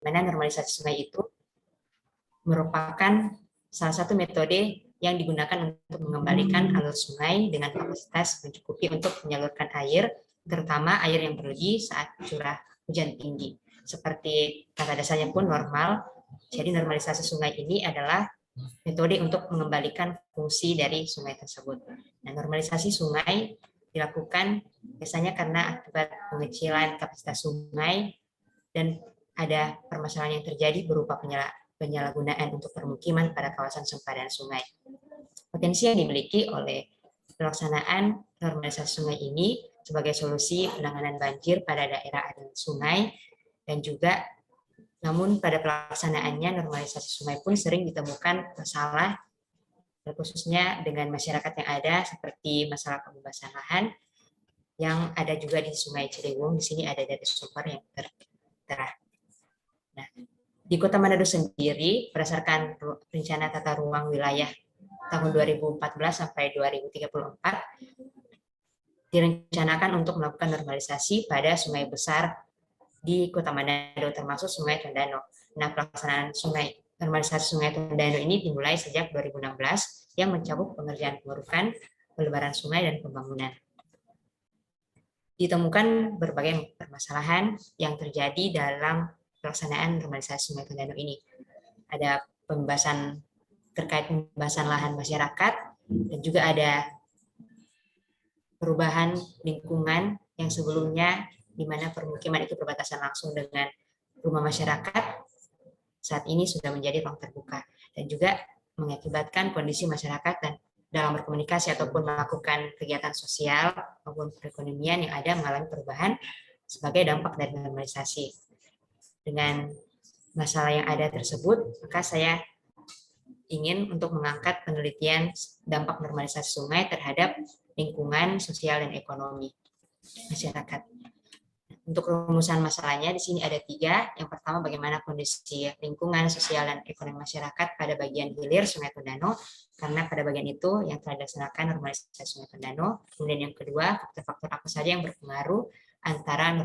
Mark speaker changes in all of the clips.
Speaker 1: mana normalisasi sungai itu merupakan salah satu metode yang digunakan untuk mengembalikan alur sungai dengan kapasitas mencukupi untuk menyalurkan air, terutama air yang berlebih saat curah hujan tinggi. Seperti kata dasarnya pun normal, jadi normalisasi sungai ini adalah metode untuk mengembalikan fungsi dari sungai tersebut. Nah, normalisasi sungai dilakukan biasanya karena akibat pengecilan kapasitas sungai dan ada permasalahan yang terjadi berupa penyalahgunaan untuk permukiman pada kawasan sempadan sungai. Potensi yang dimiliki oleh pelaksanaan normalisasi sungai ini sebagai solusi penanganan banjir pada daerah aliran sungai, dan juga namun pada pelaksanaannya normalisasi sungai pun sering ditemukan masalah, khususnya dengan masyarakat yang ada, seperti masalah pembebasan lahan yang ada juga di Sungai Ciliwung. Di sini ada dari sumber yang tertera. Nah, di Kota Manado sendiri, berdasarkan rencana tata ruang wilayah tahun 2014 sampai 2034, direncanakan untuk melakukan normalisasi pada sungai besar di Kota Manado, termasuk Sungai Tondano. Nah, pelaksanaan normalisasi Sungai Tondano ini dimulai sejak 2016 yang mencakup pengerjaan pengerukan, pelebaran sungai, dan pembangunan. Ditemukan berbagai permasalahan yang terjadi dalam pelaksanaan normalisasi Sungai Tondano ini. Ada pembebasan terkait pembebasan lahan masyarakat, dan juga ada perubahan lingkungan yang sebelumnya di mana permukiman itu berbatasan langsung dengan rumah masyarakat, saat ini sudah menjadi ruang terbuka, dan juga mengakibatkan kondisi masyarakat dan dalam berkomunikasi ataupun melakukan kegiatan sosial maupun perekonomian yang ada mengalami perubahan sebagai dampak dari normalisasi. Dengan masalah yang ada tersebut, maka saya ingin untuk mengangkat penelitian dampak normalisasi sungai terhadap lingkungan, sosial, dan ekonomi masyarakat. Untuk rumusan masalahnya di sini ada 3. Yang pertama, bagaimana kondisi lingkungan, sosial, dan ekonomi masyarakat pada bagian hilir Sungai Tondano, karena pada bagian itu yang telah dilaksanakan normalisasi Sungai Tondano. Kemudian yang kedua, faktor-faktor apa saja yang berpengaruh antara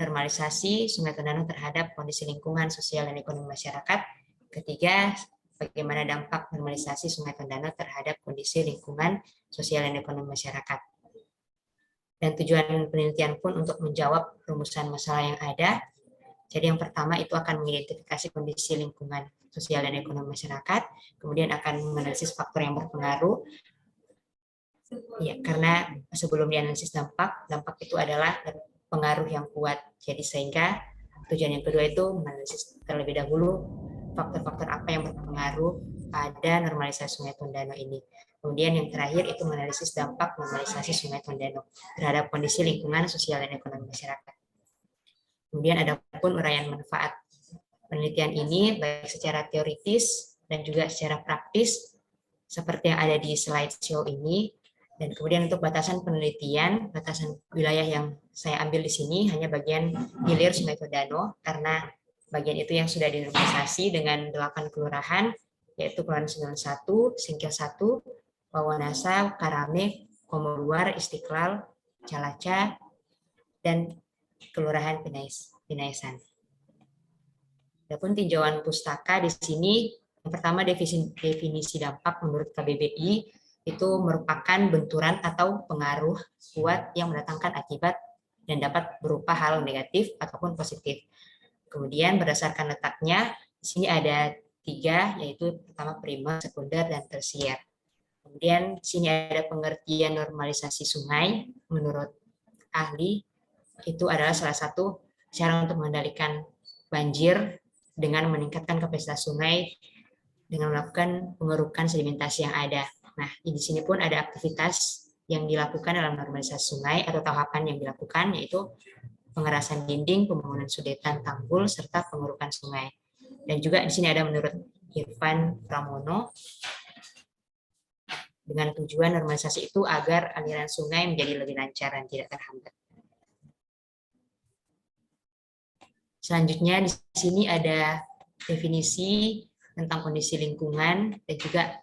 Speaker 1: normalisasi Sungai Tondano terhadap kondisi lingkungan, sosial, dan ekonomi masyarakat. Ketiga, bagaimana dampak normalisasi Sungai Tondano terhadap kondisi lingkungan, sosial, dan ekonomi masyarakat. Dan tujuan penelitian pun untuk menjawab rumusan masalah yang ada. Jadi yang pertama itu akan mengidentifikasi kondisi lingkungan, sosial, dan ekonomi masyarakat, kemudian akan menganalisis faktor yang berpengaruh. Ya, karena sebelum dianalisis dampak itu adalah pengaruh yang kuat. Jadi sehingga tujuan yang kedua itu menganalisis terlebih dahulu faktor-faktor apa yang berpengaruh pada normalisasi Sungai Tondano ini. Kemudian yang terakhir itu menganalisis dampak normalisasi Sungai Tondano terhadap kondisi lingkungan, sosial, dan ekonomi masyarakat. Kemudian ada pun uraian manfaat penelitian ini baik secara teoritis dan juga secara praktis seperti yang ada di slideshow ini. Dan kemudian untuk batasan penelitian, batasan wilayah yang saya ambil di sini hanya bagian hilir Sungai Tondano, karena bagian itu yang sudah dinormalisasi dengan 8 kelurahan, yaitu Kelurahan 91, Singkil 1, Pawanasa, Karame, Komoluar, Istiqlal, Calaca, dan Kelurahan Pinaisan. Adapun tinjauan pustaka di sini, yang pertama definisi dampak menurut KBBI itu merupakan benturan atau pengaruh kuat yang mendatangkan akibat dan dapat berupa hal negatif ataupun positif. Kemudian berdasarkan letaknya, di sini ada 3, yaitu pertama primer, sekunder, dan tersier. Kemudian di sini ada pengertian normalisasi sungai. Menurut ahli, itu adalah salah satu cara untuk mengendalikan banjir dengan meningkatkan kapasitas sungai dengan melakukan pengerukan sedimentasi yang ada. Nah, di sini pun ada aktivitas yang dilakukan dalam normalisasi sungai atau tahapan yang dilakukan, yaitu pengerasan dinding, pembangunan sudetan tanggul, serta pengerukan sungai. Dan juga di sini ada menurut Irfan Pramono, dengan tujuan normalisasi itu agar aliran sungai menjadi lebih lancar dan tidak terhambat. Selanjutnya di sini ada definisi tentang kondisi lingkungan dan juga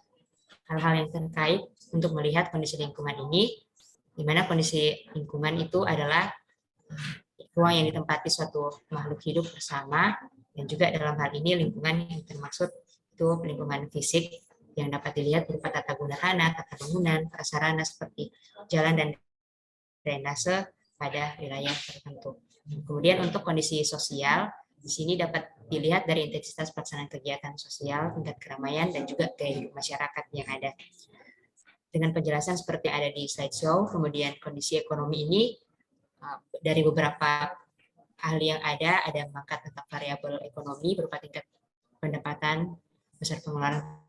Speaker 1: hal-hal yang terkait untuk melihat kondisi lingkungan ini, di mana kondisi lingkungan itu adalah ruang yang ditempati suatu makhluk hidup bersama, Dan juga dalam hal ini lingkungan yang termaksud itu lingkungan fisik yang dapat dilihat berupa tata guna tanah, tata bangunan, prasarana seperti jalan dan drainase pada wilayah tertentu. Kemudian untuk kondisi sosial, di sini dapat dilihat dari intensitas pelaksanaan kegiatan sosial, tingkat keramaian, dan juga gaya hidup masyarakat yang ada. Dengan penjelasan seperti ada di slideshow, kemudian kondisi ekonomi ini dari beberapa ahli yang ada mengangkat tentang variabel ekonomi berupa tingkat pendapatan, besar pengeluaran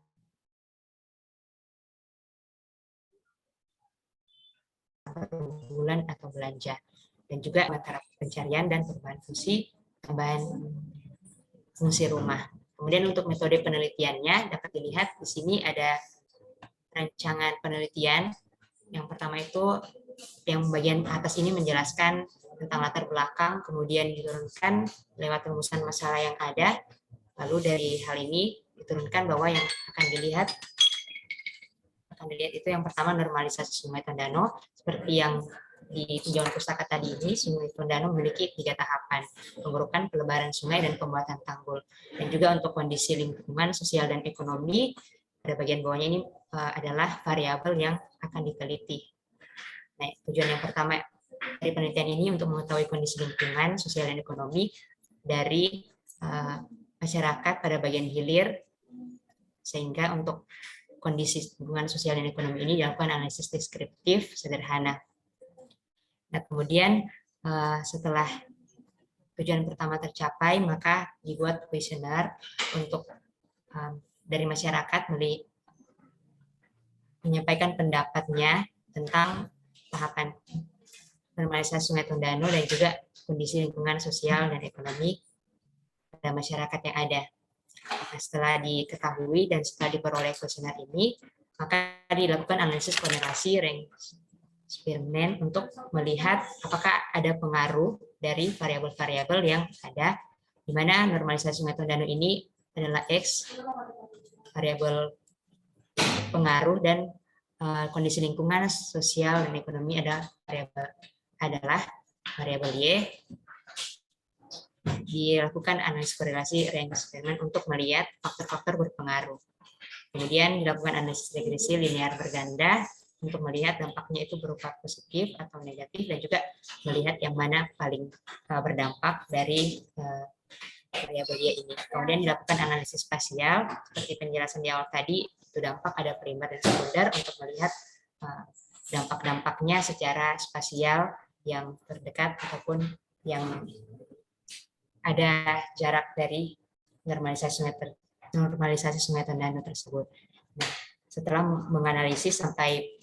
Speaker 1: bulan atau belanja, dan juga antara pencarian dan perubahan fungsi tambahan fungsi rumah. Kemudian untuk metode penelitiannya dapat dilihat di sini ada rancangan penelitian. Yang pertama itu yang bagian atas ini menjelaskan tentang latar belakang, kemudian diturunkan lewat rumusan masalah yang ada. Lalu dari hal ini diturunkan bahwa yang akan dilihat itu yang pertama normalisasi Sungai Tondano, seperti yang di tinjauan pustaka tadi ini, Sungai Tondano memiliki 3 tahapan, pengurukan, pelebaran sungai, dan pembuatan tanggul. Dan juga untuk kondisi lingkungan, sosial, dan ekonomi, pada bagian bawahnya ini adalah variabel yang akan diteliti. Nah, tujuan yang pertama dari penelitian ini untuk mengetahui kondisi lingkungan, sosial, dan ekonomi dari masyarakat pada bagian hilir, sehingga untuk kondisi hubungan sosial dan ekonomi ini dilakukan analisis deskriptif sederhana. Nah, kemudian setelah tujuan pertama tercapai, maka dibuat kuesioner untuk dari masyarakat menyampaikan pendapatnya tentang tahapan normalisasi Sungai Tondano dan juga kondisi lingkungan sosial dan ekonomi pada masyarakat yang ada. Nah, setelah diketahui dan setelah diperoleh kuesioner ini, maka dilakukan analisis korelasi range eksperimen untuk melihat apakah ada pengaruh dari variabel-variabel yang ada, di mana normalisasi Sungai Tondano ini adalah X, variabel pengaruh, dan kondisi lingkungan, sosial, dan ekonomi adalah variabel Y. Dilakukan analisis korelasi range eksperimen untuk melihat faktor-faktor berpengaruh. Kemudian dilakukan analisis regresi linear berganda untuk melihat dampaknya itu berupa positif atau negatif, dan juga melihat yang mana paling berdampak dari variabel Y ini. Kemudian dilakukan analisis spasial seperti penjelasan di awal tadi, itu dampak ada primer dan sekunder untuk melihat dampak-dampaknya secara spasial yang terdekat ataupun yang ada jarak dari normalisasi Sungai Tondano tersebut. Nah, setelah menganalisis sampai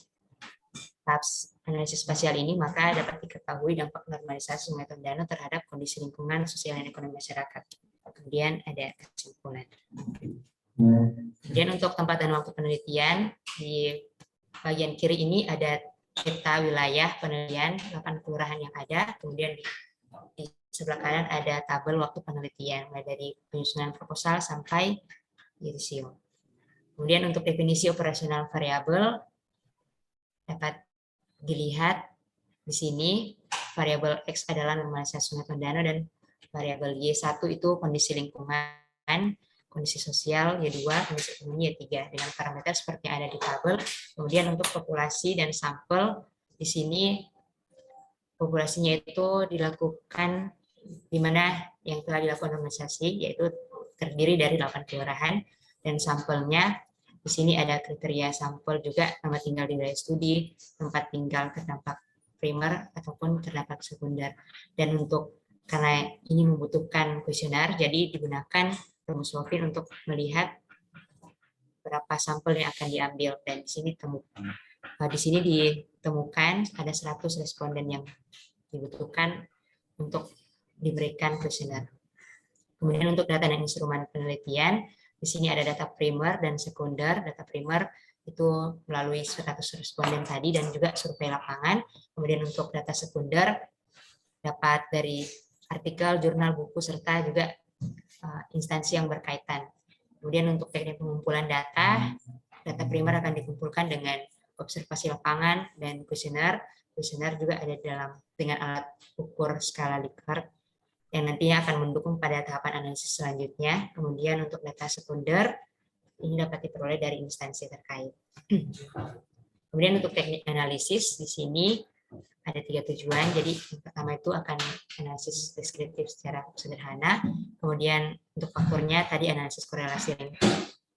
Speaker 1: tahap analisis spasial ini, maka dapat diketahui dampak normalisasi Sungai Tondano terhadap kondisi lingkungan, sosial, dan ekonomi masyarakat. Kemudian ada kesimpulan. Kemudian untuk tempat dan waktu penelitian, di bagian kiri ini ada peta wilayah penelitian 8 kelurahan yang ada, kemudian di sebelah kanan ada tabel waktu penelitian, mulai dari penyusunan proposal sampai yudisium. Kemudian untuk definisi operasional variabel dapat dilihat di sini, variabel X adalah normalisasi Sungai Tondano, dan variabel Y1 itu kondisi lingkungan, kondisi sosial Y2, kondisi ekonomi Y3 dengan parameter seperti yang ada di tabel. Kemudian untuk populasi dan sampel di sini populasinya itu dilakukan di mana yang telah dilakukan normalisasi, yaitu terdiri dari 8 kelurahan, dan sampelnya di sini ada kriteria sampel juga, nama tinggal di wilayah studi, tempat tinggal terdampak primer ataupun terdampak sekunder. Dan untuk karena ini membutuhkan kuesioner, jadi digunakan rumus Wolfin untuk melihat berapa sampel yang akan diambil, dan di sini ditemukan ada 100 responden yang dibutuhkan untuk diberikan kuesioner. Kemudian untuk data dan instrumen penelitian, di sini ada data primer dan sekunder. Data primer itu melalui 100 responden tadi dan juga survei lapangan. Kemudian untuk data sekunder dapat dari artikel, jurnal, buku, serta juga instansi yang berkaitan. Kemudian untuk teknik pengumpulan data primer akan dikumpulkan dengan observasi lapangan dan kuesioner. Kuesioner juga ada dengan alat ukur skala Likert. yang nantinya akan mendukung pada tahapan analisis selanjutnya. Kemudian untuk data sekunder, ini dapat diperoleh dari instansi terkait. Kemudian untuk teknik analisis, di sini ada 3 tujuan. Jadi yang pertama itu akan analisis deskriptif secara sederhana. Kemudian untuk faktornya tadi analisis korelasi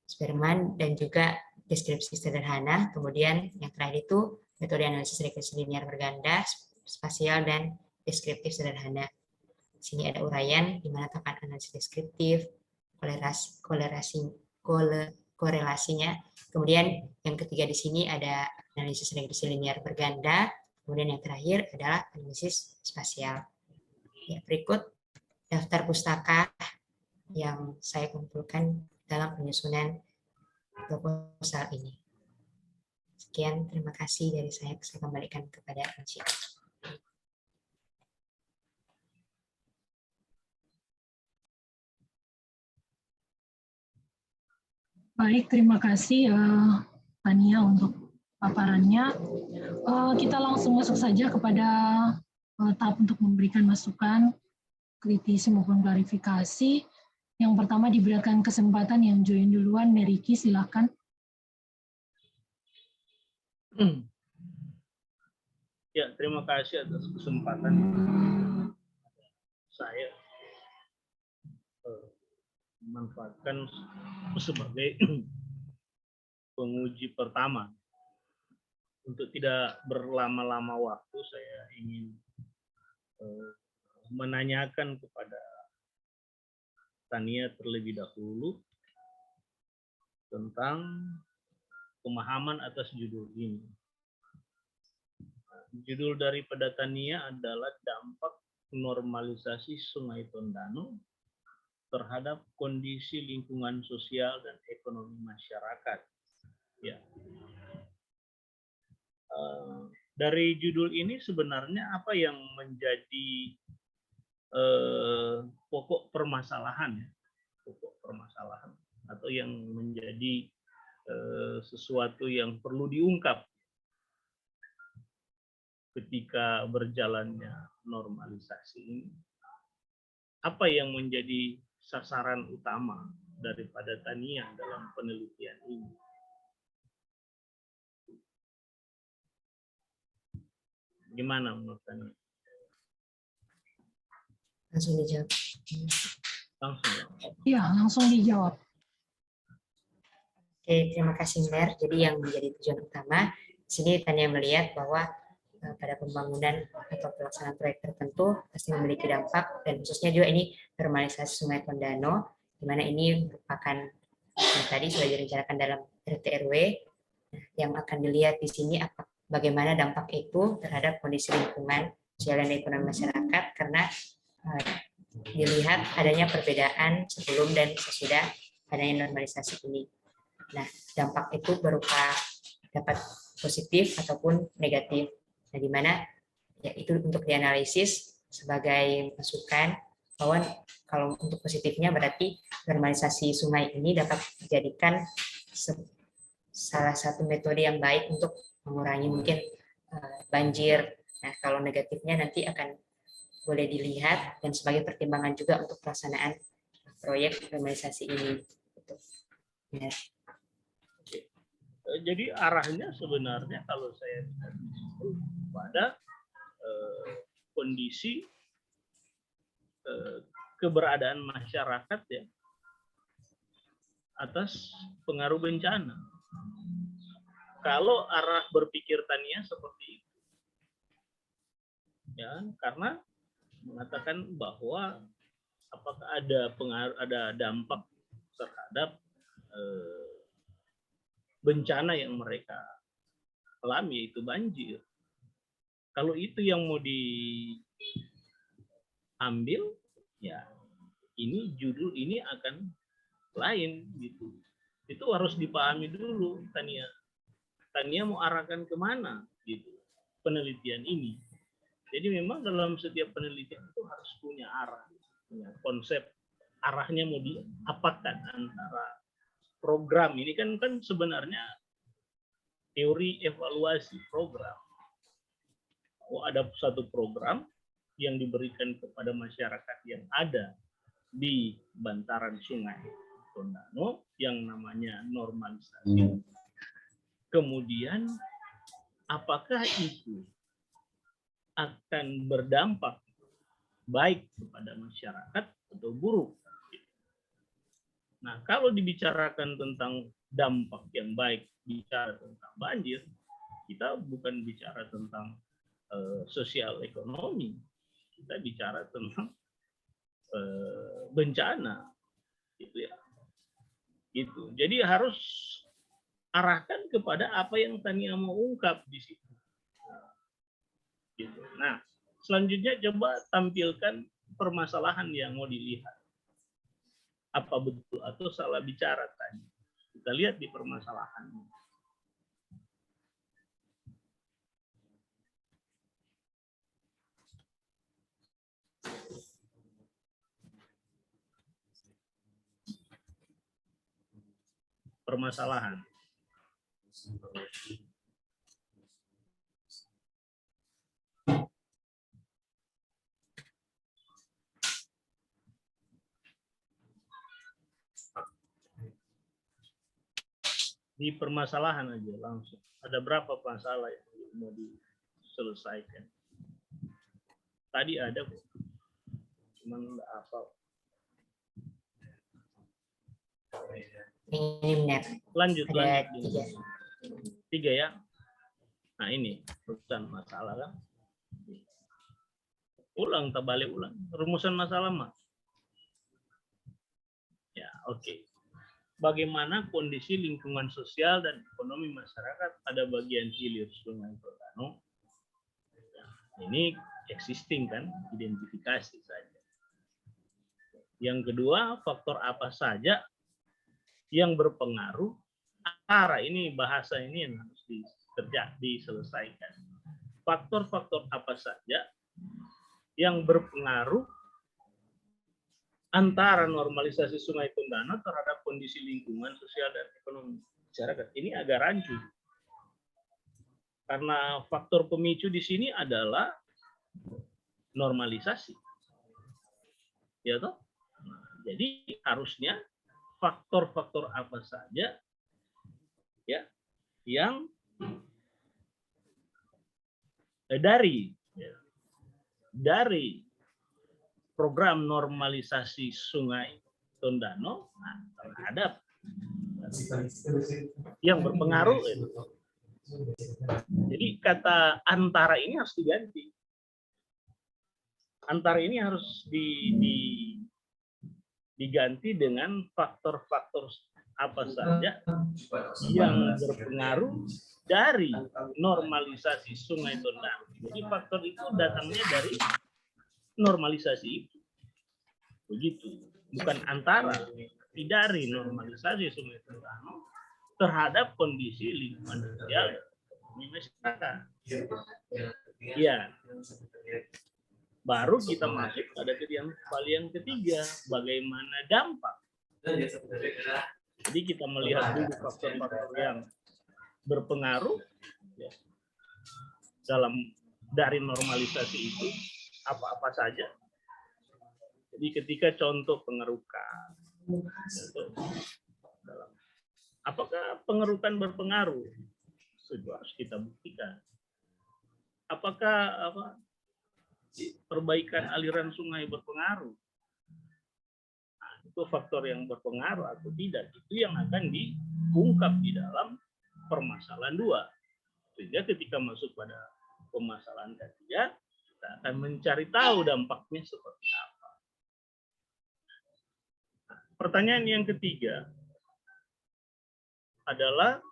Speaker 1: eksperimen dan juga deskripsi sederhana. Kemudian yang terakhir itu metode analisis regresi linear berganda, spasial, dan deskriptif sederhana. Di sini ada uraian di mana tahapan analisis deskriptif, korelasinya. Kemudian yang ketiga di sini ada analisis regresi linear berganda. Kemudian yang terakhir adalah analisis spasial. Ya, berikut daftar pustaka yang saya kumpulkan dalam penyusunan proposal ini. Sekian, terima kasih dari saya kembalikan kepada Anci.
Speaker 2: Baik, terima kasih Tania untuk paparannya. Kita langsung masuk saja kepada tahap untuk memberikan masukan, kritisi maupun klarifikasi. Yang pertama diberikan kesempatan yang join duluan, Meriki, silakan.
Speaker 3: Ya, terima kasih atas kesempatan saya memanfaatkan sebagai penguji pertama. Untuk tidak berlama-lama waktu, saya ingin menanyakan kepada Tania terlebih dahulu tentang pemahaman atas judul ini. Judul daripada Tania adalah dampak normalisasi Sungai Tondano terhadap kondisi lingkungan sosial dan ekonomi masyarakat. Ya. Dari judul ini sebenarnya apa yang menjadi pokok permasalahan, atau yang menjadi sesuatu yang perlu diungkap ketika berjalannya normalisasi ini? Apa yang menjadi sasaran utama daripada Tania dalam penelitian ini? Gimana menurut Tania?
Speaker 1: Langsung dijawab.
Speaker 3: Langsung.
Speaker 2: Ya, langsung dijawab.
Speaker 1: Oke, terima kasih Mer. Jadi yang menjadi tujuan utama di sini Tania melihat bahwa pada pembangunan atau pelaksanaan proyek tertentu pasti memiliki dampak, dan khususnya juga ini normalisasi Sungai Tondano, di mana ini merupakan yang tadi sudah direncanakan dalam RT RW. Yang akan dilihat di sini bagaimana dampak itu terhadap kondisi lingkungan sosial dan ekonomi masyarakat, karena dilihat adanya perbedaan sebelum dan sesudah adanya normalisasi ini. Nah, dampak itu berupa dapat positif ataupun negatif. Nah, di mana ya itu untuk dianalisis sebagai masukan bahwa kalau untuk positifnya berarti normalisasi sungai ini dapat dijadikan salah satu metode yang baik untuk mengurangi mungkin banjir. Nah, kalau negatifnya nanti akan boleh dilihat dan sebagai pertimbangan juga untuk pelaksanaan proyek normalisasi ini. Ya.
Speaker 3: Jadi arahnya sebenarnya kalau saya pada kondisi keberadaan masyarakat ya atas pengaruh bencana. Kalau arah berpikir Tania seperti itu, ya, karena mengatakan bahwa apakah ada dampak terhadap bencana yang mereka alami, yaitu banjir. Kalau itu yang mau diambil, ya ini judul ini akan lain gitu. Itu harus dipahami dulu Tania. Tania mau arahkan kemana gitu penelitian ini. Jadi memang dalam setiap penelitian itu harus punya arah, punya konsep arahnya mau diapakan antara program ini kan sebenarnya teori evaluasi program. Oh, ada satu program yang diberikan kepada masyarakat yang ada di bantaran Sungai Tondano yang namanya normalisasi. Kemudian apakah itu akan berdampak baik kepada masyarakat atau buruk? Nah, kalau dibicarakan tentang dampak yang baik, bicara tentang banjir, kita bukan bicara tentang sosial ekonomi, kita bicara tentang bencana, gitu ya. Gitu. Jadi harus arahkan kepada apa yang Tania mau ungkap di situ. Gitu. Nah, selanjutnya coba tampilkan permasalahan yang mau dilihat. Apa betul atau salah bicara tadi? Kita lihat di permasalahannya. Permasalahan. Di permasalahan aja langsung. Ada berapa masalah yang mau diselesaikan? Tadi ada, cuman nggak hafal.
Speaker 1: Ini benar.
Speaker 3: Lanjut,
Speaker 1: Ada
Speaker 3: lanjut. 3 ya. Nah ini rumusan masalah kan. Ulang, terbalik ulang. Rumusan masalah mah. Ya, oke. Bagaimana kondisi lingkungan sosial dan ekonomi masyarakat pada bagian hilir Sungai Tondano? Ini existing kan, identifikasi saja. Yang kedua, faktor apa saja yang berpengaruh antara, ini bahasa ini yang harus diselesaikan. Faktor-faktor apa saja yang berpengaruh antara normalisasi Sungai Tondano terhadap kondisi lingkungan sosial dan ekonomi masyarakat. Ini agak rancu. Karena faktor pemicu di sini adalah normalisasi. Ya toh? Jadi harusnya faktor-faktor apa saja ya yang dari program normalisasi Sungai Tondano terhadap yang berpengaruh. Jadi kata antara ini harus diganti. Antara ini harus diganti dengan faktor-faktor apa saja yang berpengaruh dari normalisasi Sungai Tondano. Jadi faktor itu datangnya dari normalisasi itu. Begitu. Bukan antara, tapi dari normalisasi Sungai Tondano terhadap kondisi lingkungan sosial di masyarakat. Ya. Baru kita masuk pada yang ketiga, bagaimana dampak. Jadi kita melihat dulu faktor-faktor yang berpengaruh ya, dari normalisasi itu apa-apa saja. Jadi ketika contoh pengerukan, apakah pengerukan berpengaruh? Itu harus kita buktikan. Apakah perbaikan aliran sungai berpengaruh? Nah, itu faktor yang berpengaruh atau tidak, itu yang akan diungkap di dalam permasalahan 2. Sehingga ketika masuk pada permasalahan ketiga, kita akan mencari tahu dampaknya seperti apa. Nah, pertanyaan yang ketiga adalah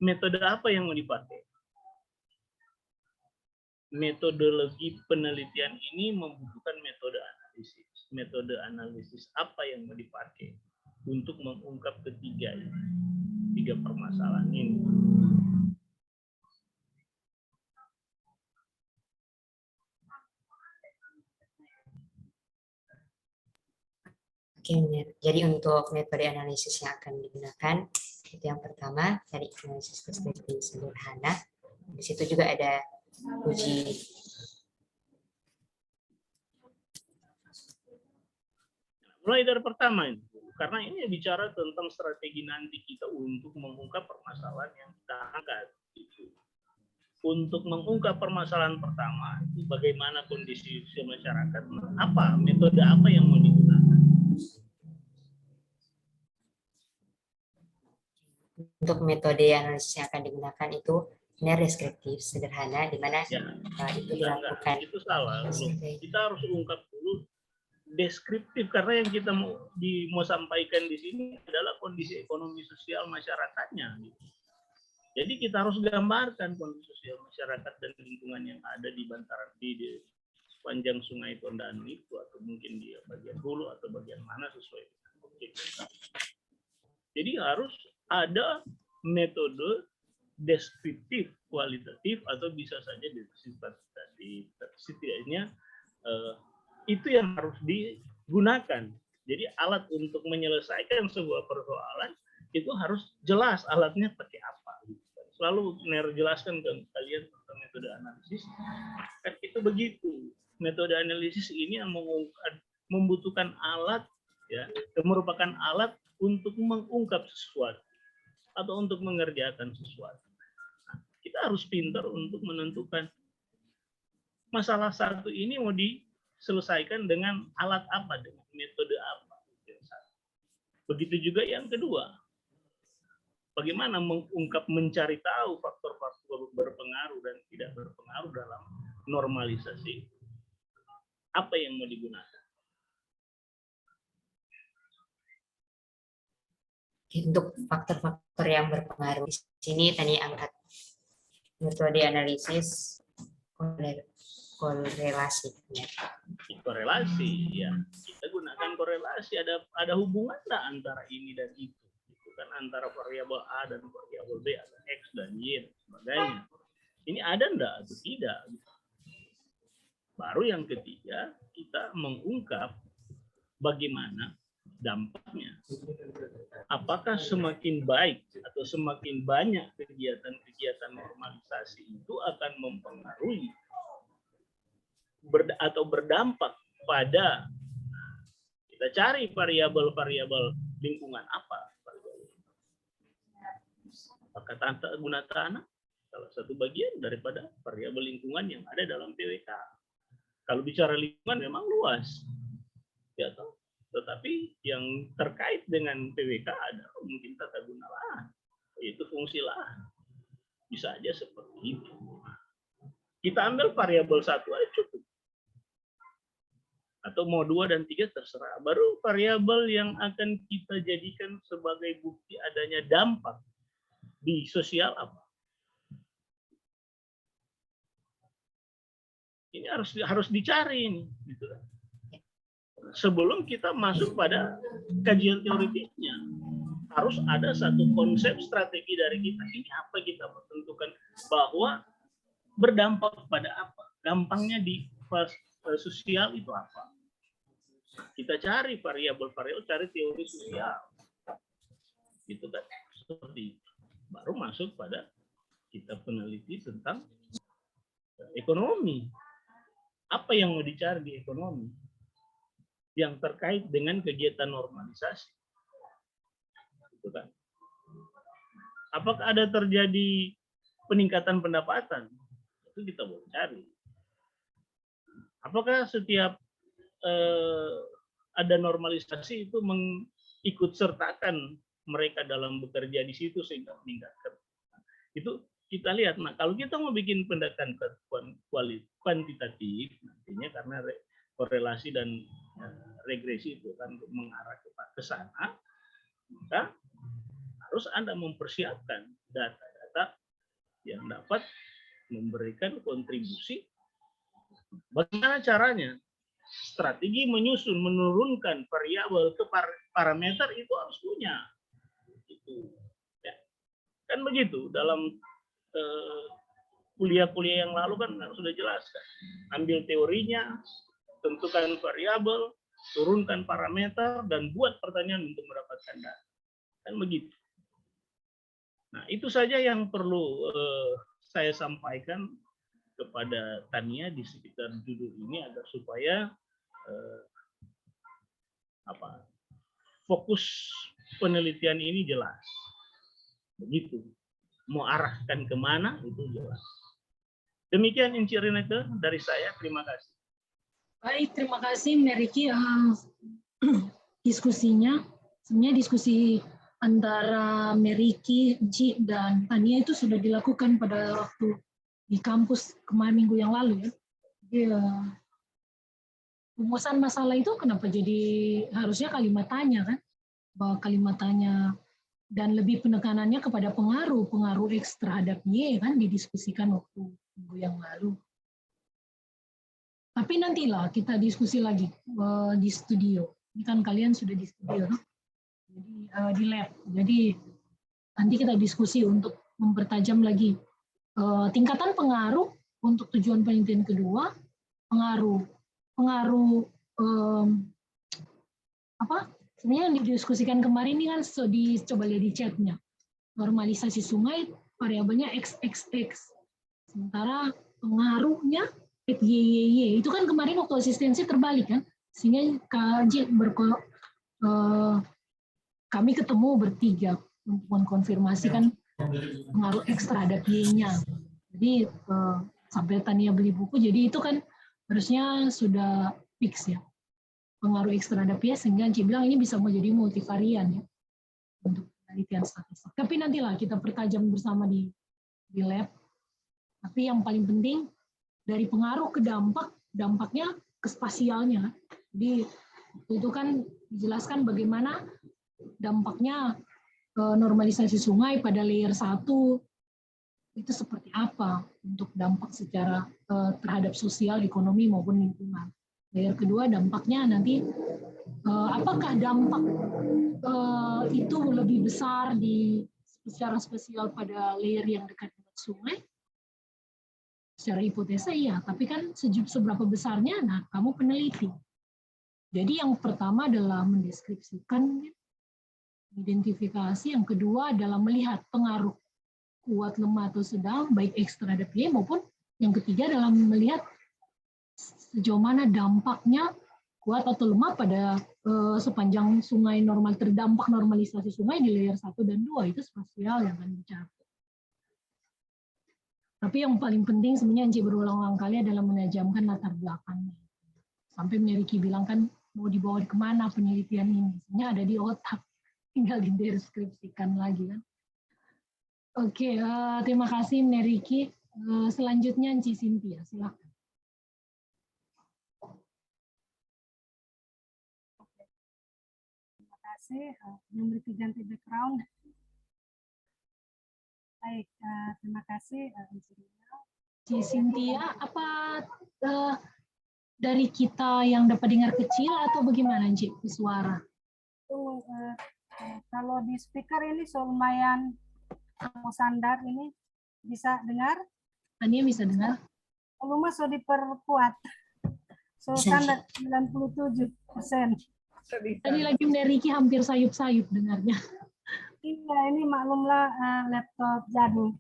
Speaker 3: metode apa yang mau dipakai? Metodologi penelitian ini membutuhkan metode analisis. Metode analisis apa yang mau dipakai untuk mengungkap tiga permasalahan ini?
Speaker 1: Oke, jadi untuk metode analisis yang akan digunakan, itu yang pertama dari analisis perspektif sederhana. Di situ juga ada uji
Speaker 3: Mulai dari pertama ini, karena ini bicara tentang strategi nanti kita untuk mengungkap permasalahan yang kita angkat. Gitu. Untuk mengungkap permasalahan pertama, itu bagaimana kondisi masyarakat, apa metode apa yang mau digunakan.
Speaker 1: Untuk metode analisis yang akan digunakan itu benar deskriptif, sederhana, di mana
Speaker 3: Ya,
Speaker 1: itu dilakukan.
Speaker 3: itu salah. Kita harus ungkap dulu deskriptif, karena yang kita mau sampaikan di sini adalah kondisi ekonomi sosial masyarakatnya. Gitu. Jadi kita harus gambarkan kondisi sosial masyarakat dan lingkungan yang ada di bantaran di sepanjang Sungai Tondano itu, atau mungkin di bagian hulu atau bagian mana sesuai dengan objek. Jadi harus ada metode deskriptif kualitatif atau bisa saja deskriptif. Setidaknya itu yang harus digunakan. Jadi alat untuk menyelesaikan sebuah persoalan itu harus jelas alatnya pakai apa. Selalu jelaskan ke kalian tentang metode analisis. Kan itu begitu. Metode analisis ini yang membutuhkan alat, ya, merupakan alat untuk mengungkap sesuatu atau untuk mengerjakan sesuatu. Nah, kita harus pintar untuk menentukan masalah satu ini mau diselesaikan dengan alat apa, dengan metode apa. Begitu juga yang kedua. Bagaimana mengungkap, mencari tahu faktor-faktor berpengaruh dan tidak berpengaruh dalam normalisasi. Apa yang mau digunakan?
Speaker 1: Untuk faktor-faktor yang berpengaruh di sini tadi angkat metode analisis korelasi.
Speaker 3: Korelasi, ya. Kita gunakan korelasi. Ada hubungan nggak antara ini dan itu? Kan antara variabel A dan variabel B, ada X dan Y dan sebagainya. Ini ada enggak atau tidak? Baru yang ketiga, kita mengungkap bagaimana dampaknya. Apakah semakin baik atau semakin banyak kegiatan-kegiatan normalisasi itu akan mempengaruhi atau berdampak pada, kita cari variabel-variabel lingkungan apa? Apakah tata guna tanah salah satu bagian daripada variabel lingkungan yang ada dalam PWK. Kalau bicara lingkungan memang luas, ya toh. Tetapi yang terkait dengan PWK adalah mungkin tata guna lahan, yaitu fungsi lahan. Bisa aja seperti itu. Kita ambil variabel satu aja cukup. Atau mau 2 dan 3 terserah. Baru variabel yang akan kita jadikan sebagai bukti adanya dampak di sosial apa? Ini harus dicari ini, gitu. Sebelum kita masuk pada kajian teoritisnya, harus ada satu konsep strategi dari kita. Ini apa kita tentukan bahwa berdampak pada apa? Gampangnya di sosial itu apa? Kita cari variabel-variabel, cari teori sosial, gitu kan? Seperti itu. Baru masuk pada kita peneliti tentang ekonomi. Apa yang mau dicari di ekonomi yang terkait dengan kegiatan normalisasi, gitu kan? Apakah ada terjadi peningkatan pendapatan? Itu kita mau cari. Apakah setiap ada normalisasi itu mengikut sertakan mereka dalam bekerja di situ sehingga meningkatkan? Itu kita lihat. Nah, kalau kita mau bikin pendekatan kuantitatif, nantinya karena korelasi dan regresi itu kan mengarah ke sana, maka harus Anda mempersiapkan data-data yang dapat memberikan kontribusi. Bagaimana caranya? Strategi menyusun, menurunkan variabel ke parameter itu harus punya. Itu, ya. Kan begitu dalam kuliah-kuliah yang lalu kan sudah jelaskan. Ambil teorinya, tentukan variabel, turunkan parameter, dan buat pertanyaan untuk mendapatkan data. Kan begitu. Nah, itu saja yang perlu saya sampaikan kepada Tania di sekitar judul ini agar supaya fokus penelitian ini jelas. Begitu. Mau arahkan kemana itu jelas. Demikian Inci Renate dari saya. Terima kasih.
Speaker 2: Baik, terima kasih Meriki. Diskusinya, sebenarnya diskusi antara Meriki, Ji, dan Tania itu sudah dilakukan pada waktu di kampus kemarin minggu yang lalu ya. Jadi, rumusan masalah itu kenapa jadi harusnya kalimat tanya kan? Bahwa kalimat tanya dan lebih penekanannya kepada pengaruh X terhadap Y kan didiskusikan waktu minggu yang lalu. Tapi nantilah kita diskusi lagi di studio. Ini kan kalian sudah di studio, no? Jadi di lab. Jadi nanti kita diskusi untuk mempertajam lagi tingkatan pengaruh untuk tujuan penelitian kedua, pengaruh sebenarnya yang didiskusikan kemarin ini kan coba lihat di chatnya. Normalisasi sungai variabelnya XXX. Sementara pengaruhnya YYY. Itu kan kemarin waktu asistensi terbalik kan. Sehingga kami ketemu bertiga untuk mengkonfirmasikan pengaruh X terhadap Y-nya. Jadi sampai Tania beli buku, jadi itu kan harusnya sudah fix ya. Pengaruh X terhadap Y, sehingga Ci bilang ini bisa menjadi multivarian ya untuk penelitian statistik. Tapi nantilah kita pertajam bersama di lab. Tapi yang paling penting dari pengaruh ke dampaknya ke spasialnya. Jadi itu kan dijelaskan bagaimana dampaknya normalisasi sungai pada layer 1 itu seperti apa untuk dampak secara terhadap sosial, ekonomi maupun lingkungan. Layer kedua dampaknya nanti apakah dampak itu lebih besar secara spesial pada layer yang dekat dengan sungai? Secara hipotesa iya, tapi kan seberapa besarnya, nah kamu peneliti. Jadi yang pertama adalah mendeskripsikan, identifikasi, yang kedua adalah melihat pengaruh kuat, lemah, atau sedang, baik X terhadap Y, maupun yang ketiga adalah melihat sejauh mana dampaknya kuat atau lemah pada sepanjang sungai normal, terdampak normalisasi sungai di layer 1 dan 2, itu spasial yang akan dicapai. Tapi yang paling penting sebenarnya Anci berulang-ulang kali adalah menajamkan latar belakangnya. Sampai Meriki bilang kan mau dibawa kemana penelitian ini, sebenarnya ada di otak, tinggal dideskripsikan lagi kan. Oke, terima kasih Meriki. Selanjutnya Anci Cynthia, silakan.
Speaker 4: Terima kasih, Meriki ganti background. Baik, terima kasih
Speaker 2: Ci Cynthia, apa dari kita yang dapat dengar kecil atau bagaimana Ci suara?
Speaker 4: Kalau di speaker ini lumayan sandar, ini bisa dengar?
Speaker 2: Tania bisa dengar?
Speaker 4: Volume sudah diperkuat. Standar 97%.
Speaker 2: Tadi lagi Meriki hampir sayup-sayup dengarnya.
Speaker 4: Iya, ini maklumlah laptop jadul.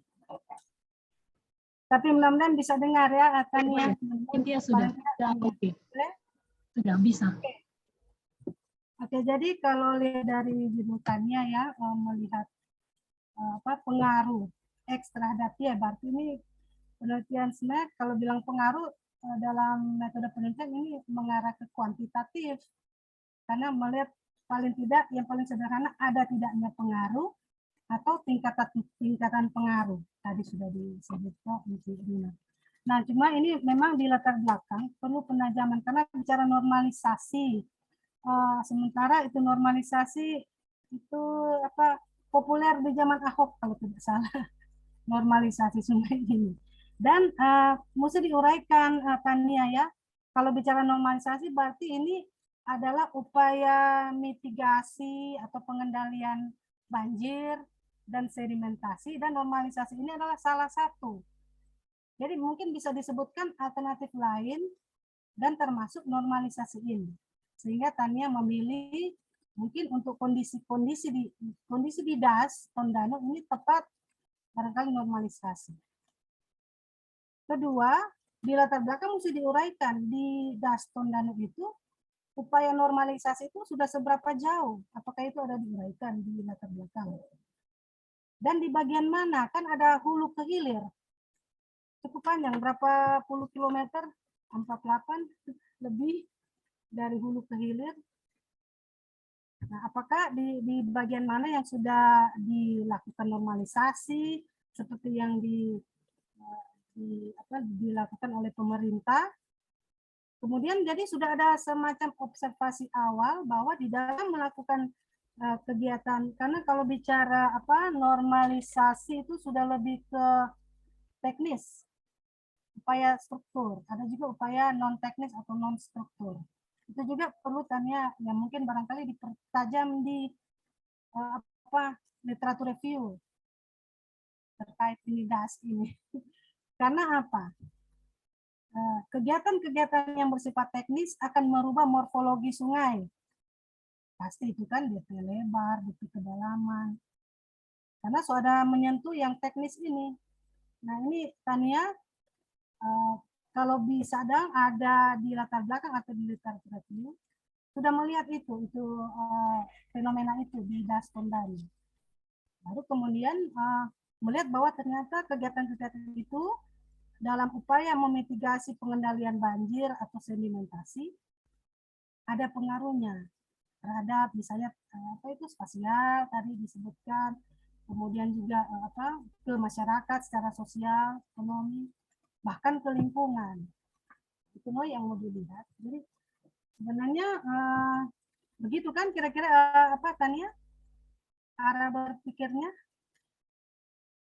Speaker 4: Tapi mudah-mudahan bisa dengar ya, Tania.
Speaker 2: Dia sudah oke. Sudah bisa.
Speaker 4: Oke, jadi kalau lihat dari judul Tania ya, melihat pengaruh X terhadap Y, berarti ini penelitian sebenarnya kalau bilang pengaruh dalam metode penelitian ini mengarah ke kuantitatif. Karena melihat paling tidak yang paling sederhana ada tidaknya pengaruh atau tingkatan pengaruh. Tadi sudah disebutkan. Nah, cuma ini memang di latar belakang perlu penajaman karena bicara normalisasi. Sementara itu normalisasi itu populer di zaman Ahok kalau tidak salah, normalisasi sungai ini. Dan mesti diuraikan Tania ya. Kalau bicara normalisasi berarti ini adalah upaya mitigasi atau pengendalian banjir dan sedimentasi, dan normalisasi ini adalah salah satu. Jadi mungkin bisa disebutkan alternatif lain dan termasuk normalisasi ini. Sehingga Tania memilih mungkin untuk kondisi di DAS Tondano ini tepat barangkali normalisasi. Kedua, di latar belakang mesti diuraikan di DAS Tondano itu upaya normalisasi itu sudah seberapa jauh? Apakah itu ada diuraikan di latar belakang? Dan di bagian mana? Kan ada hulu ke hilir. Cukup panjang, berapa puluh kilometer? 48 lebih dari hulu ke hilir. Nah, apakah di bagian mana yang sudah dilakukan normalisasi seperti yang dilakukan oleh pemerintah? Kemudian jadi sudah ada semacam observasi awal bahwa di dalam melakukan kegiatan, karena kalau bicara normalisasi itu sudah lebih ke teknis, upaya struktur, ada juga upaya non teknis atau non struktur. Itu juga perlu tanya yang mungkin barangkali dipertajam di literatur review terkait ini DAS ini. Karena apa? Kegiatan-kegiatan yang bersifat teknis akan merubah morfologi sungai. Pasti itu kan DP lebar, DP kedalaman. Karena sudah menyentuh yang teknis ini. Nah ini Tania, kalau bisa ada di latar belakang atau di literatur review, sudah melihat itu fenomena itu di DAS Tondano. Baru kemudian melihat bahwa ternyata kegiatan-kegiatan itu dalam upaya memitigasi pengendalian banjir atau sedimentasi ada pengaruhnya terhadap misalnya spasial tadi disebutkan, kemudian juga ke masyarakat secara sosial, ekonomi, bahkan ke lingkungan. Itu yang mau dilihat. Jadi sebenarnya begitu kan kira-kira Tania arah berpikirnya?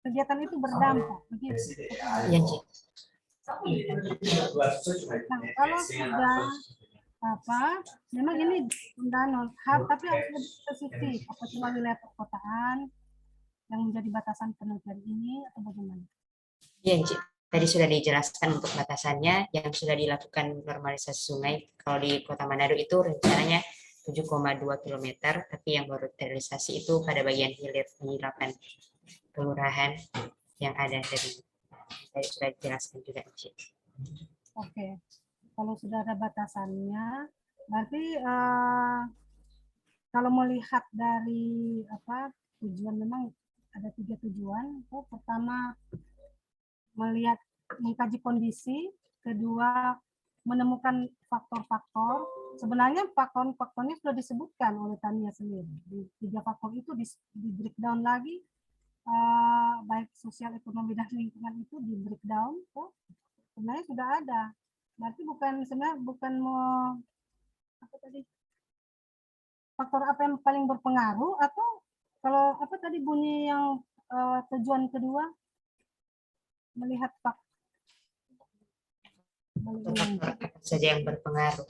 Speaker 4: Kegiatan itu berdampak begitu.
Speaker 1: Iya, Cik.
Speaker 4: Nah, kalau sudah memang ini Tondano, tapi harus lebih spesifik, apa cuma wilayah perkotaan yang menjadi batasan penelitian ini atau bagaimana?
Speaker 1: Iya, Cik. Tadi sudah dijelaskan untuk batasannya yang sudah dilakukan normalisasi sungai. Kalau di Kota Manado itu rencananya 7,2 km, tapi yang baru terrealisasi itu pada bagian hilir di 8 kelurahan yang ada tadi sudah dijelaskan juga, Cik.
Speaker 4: Oke, kalau sudah ada batasannya, berarti kalau melihat dari tujuan, memang ada 3 tujuan. Pertama, mengkaji kondisi. Kedua, menemukan faktor-faktor. Sebenarnya faktor-faktornya sudah disebutkan oleh Tania sendiri. Di 3 faktor itu di breakdown lagi. Baik sosial, ekonomi, dan lingkungan itu di breakdown, sebenarnya sudah ada. Berarti bukan mau faktor apa yang paling berpengaruh, atau kalau tadi bunyi yang tujuan kedua melihat faktor
Speaker 1: saja yang berpengaruh.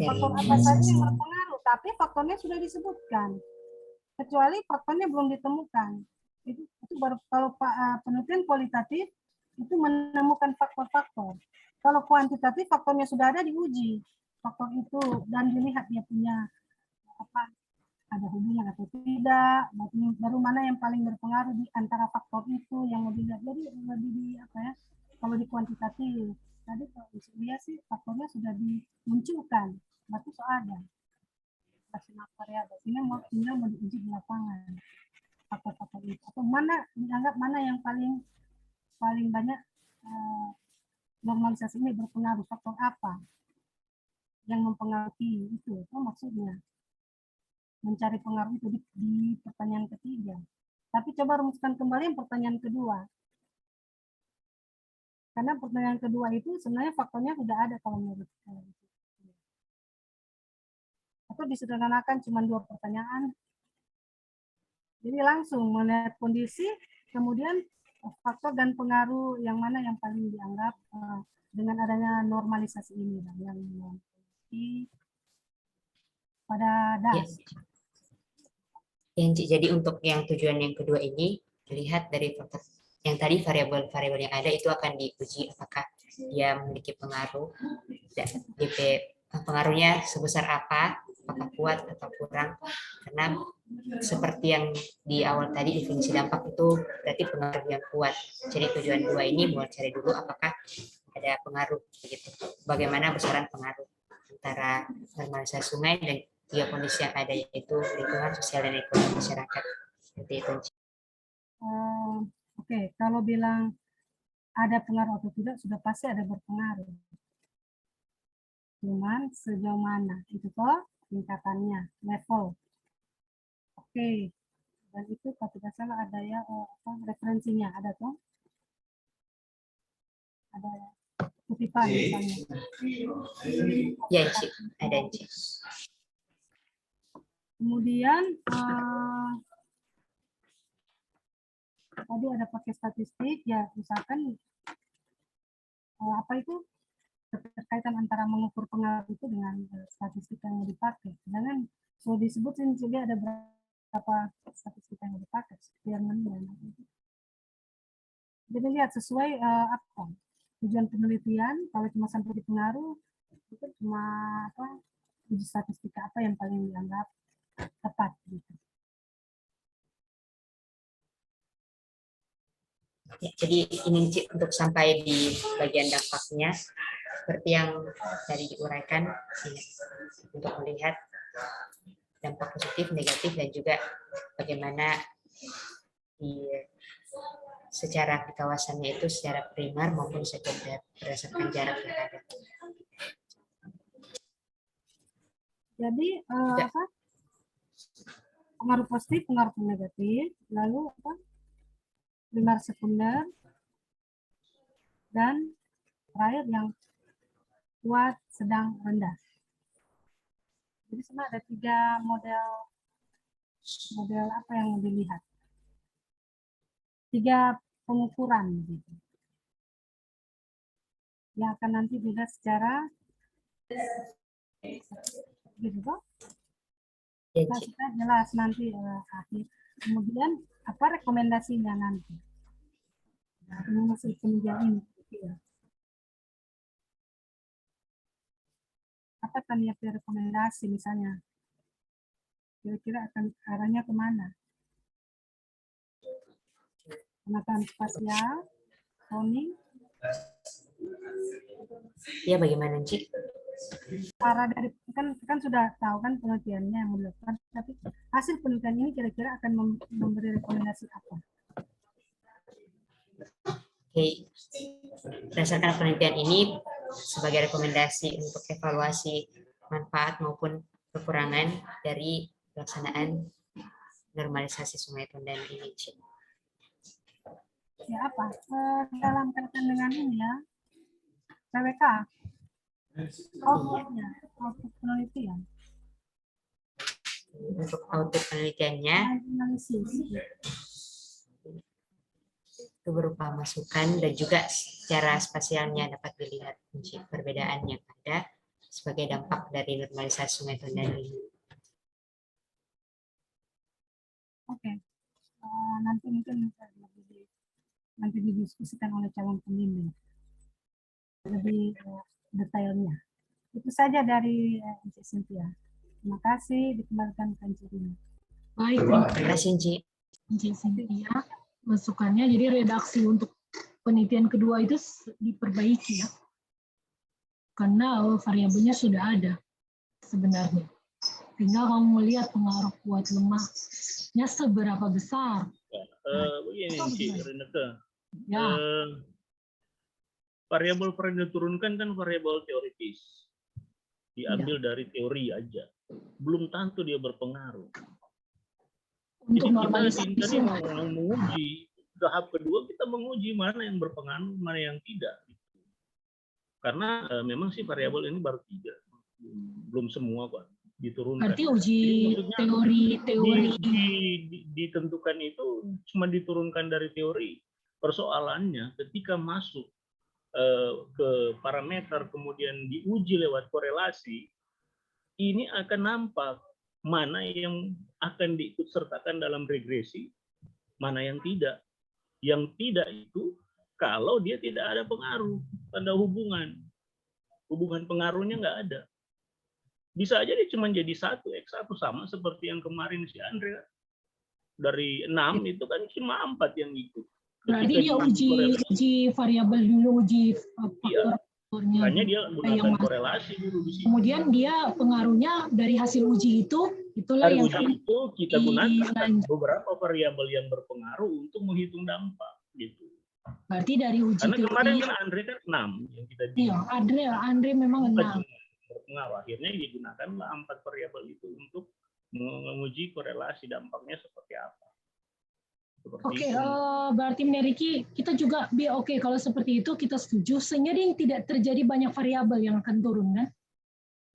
Speaker 4: Faktor apa saja yang berpengaruh, tapi faktornya sudah disebutkan. Kecuali faktornya belum ditemukan. Itu baru kalau penelitian kualitatif itu menemukan faktor-faktor. Kalau kuantitatif faktornya sudah ada, diuji faktor itu dan dilihat dia punya ada hubungan atau tidak, baru mana yang paling berpengaruh di antara faktor itu yang mau dilihat. Jadi lebih kalau di kuantitatif tadi kalau dia sih faktornya sudah dimunculkan, berarti sudah ada rasional variabel. Ini tinggal mau diuji di lapangan. Faktor-faktor itu atau mana dianggap mana yang paling banyak normalisasi ini berpengaruh, faktor apa yang mempengaruhi itu maksudnya mencari pengaruh itu di pertanyaan ketiga. Tapi coba rumuskan kembali yang pertanyaan kedua, karena pertanyaan kedua itu sebenarnya faktornya sudah ada kalau menurut saya. Atau disederhanakan cuma 2 pertanyaan. Jadi langsung melihat kondisi, kemudian faktor dan pengaruh yang mana yang paling dianggap dengan adanya normalisasi ini yang pada DAS.
Speaker 1: Jadi untuk yang tujuan yang kedua ini, dilihat dari faktor yang tadi variabel-variabel yang ada itu akan diuji apakah dia memiliki pengaruh, pengaruhnya sebesar apa, apakah kuat atau kurang. Karena seperti yang di awal tadi definisi dampak itu berarti pengaruh yang kuat. Jadi tujuan 2 ini mau cari dulu apakah ada pengaruh begitu. Bagaimana besaran pengaruh antara normalisasi sungai dan tiga kondisi yang ada, yaitu lingkungan sosial dan ekonomi masyarakat. Seperti itu.
Speaker 4: Oke, kalau bilang ada pengaruh atau tidak, sudah pasti ada berpengaruh. Cuman sejauh mana itu toh tingkatannya, level. Oke, dan itu kalau tidak salah ada ya referensinya, ada toh? Ada kutipan misalnya.
Speaker 1: Ya, Cik. Ada, Cik.
Speaker 4: Kemudian tadi ada pakai statistik, ya misalkan apa itu keterkaitan antara mengukur pengaruh itu dengan statistik yang mau dipakai. Jangan so disebut sini ada berapa statistik yang dipakai, sekian menit. Jadi lihat sesuai apa tujuan penelitian. Kalau cuma sampai di pengaruh, itu cuma apa uji statistika apa yang paling dianggap tepat gitu.
Speaker 1: Ya, jadi ini Cik, untuk sampai di bagian dampaknya, seperti yang tadi diuraikan, untuk melihat dampak positif, negatif, dan juga bagaimana secara di kawasannya itu secara primer maupun sekunder berdasarkan jarak yang ada.
Speaker 4: Jadi apa? Pengaruh positif, pengaruh negatif, lalu apa? Primer, sekunder, dan terakhir yang kuat, sedang, rendah. Jadi sebenarnya ada 3 model apa yang dilihat. 3 pengukuran gitu. Yang akan nanti dilihat secara gitu toh. Nah, kita jelas nanti akhir. Kemudian apa rekomendasinya nanti? Ini masih penelitian ini. Apa tanya rekomendasi misalnya? Kira-kira akan arahnya kemana? Penataan spasial, zoning.
Speaker 1: Ya, bagaimana, Cik?
Speaker 4: Arah dari kan sudah tahu kan penelitiannya yang dilakukan, tapi hasil penelitian ini kira-kira akan memberi rekomendasi apa?
Speaker 1: Oke, berdasarkan penelitian ini sebagai rekomendasi untuk evaluasi manfaat maupun kekurangan dari pelaksanaan normalisasi Sungai Tondan ini, Cik.
Speaker 4: Ya apa? Dalam kaitan dengan ini ya, PWK, outputnya, output penelitian.
Speaker 1: Untuk output penelitiannya,
Speaker 4: Analisis.
Speaker 1: itu berupa masukan dan juga secara spasialnya dapat dilihat perbedaan yang ada sebagai dampak dari normalisasi Sungai Tondan ini.
Speaker 4: Oke. Nanti mungkin nanti didiskusikan oleh calon pembimbing lebih detailnya. Itu saja dari Cik Cynthia. Terima kasih, dikembalikan ke Cik Dina.
Speaker 2: Baik,
Speaker 1: Terima kasih, Cik.
Speaker 2: Cik Cynthia. Masukannya, jadi redaksi untuk penelitian kedua itu diperbaiki ya. Karena variabelnya sudah ada sebenarnya. Tinggal kamu melihat pengaruh kuat lemahnya seberapa besar.
Speaker 3: Begini, Cik Renata.
Speaker 2: Ya.
Speaker 3: Variabel diturunkan kan variabel teoritis. Diambil dari teori aja. Belum tentu dia berpengaruh.
Speaker 2: Untuk
Speaker 3: Jadi
Speaker 2: normalisasi
Speaker 3: kita mau menguji, tahap kedua kita menguji mana yang berpengaruh, mana yang tidak. Karena memang sih variabel ini baru 3, belum semua Pak diturunkan.
Speaker 2: Berarti uji teori
Speaker 3: ditentukan itu cuma diturunkan dari teori. Persoalannya ketika masuk ke parameter kemudian diuji lewat korelasi, ini akan nampak mana yang akan diikut sertakan dalam regresi, mana yang tidak. Yang tidak itu kalau dia tidak ada pengaruh pada hubungan pengaruhnya nggak ada. Bisa aja dia cuma jadi 1, X1 sama seperti yang kemarin si Andre. Dari 6 itu kan cuma 4 yang ikut.
Speaker 2: Berarti dia uji variabel dulu, uji faktor
Speaker 3: Makanya dia
Speaker 2: yang
Speaker 3: gunakan
Speaker 2: masuk.
Speaker 3: korelasi dulu di sini.
Speaker 2: Kemudian dia pengaruhnya dari hasil uji itulah
Speaker 3: Dari
Speaker 2: yang
Speaker 3: uji itu kita gunakan
Speaker 2: dilanjut.
Speaker 3: beberapa variabel yang berpengaruh untuk menghitung dampak gitu.
Speaker 2: Berarti dari uji
Speaker 3: Karena kemarin
Speaker 2: teori,
Speaker 3: kan Andre kan 6 yang kita
Speaker 2: iya, Andre memang 6.
Speaker 3: berpengaruh. Akhirnya digunakanlah 4 variabel itu untuk menguji korelasi dampaknya seperti apa.
Speaker 2: Oke, berarti Meriki kita juga oke kalau seperti itu kita setuju sehingga dia tidak terjadi banyak variabel yang akan turun kan?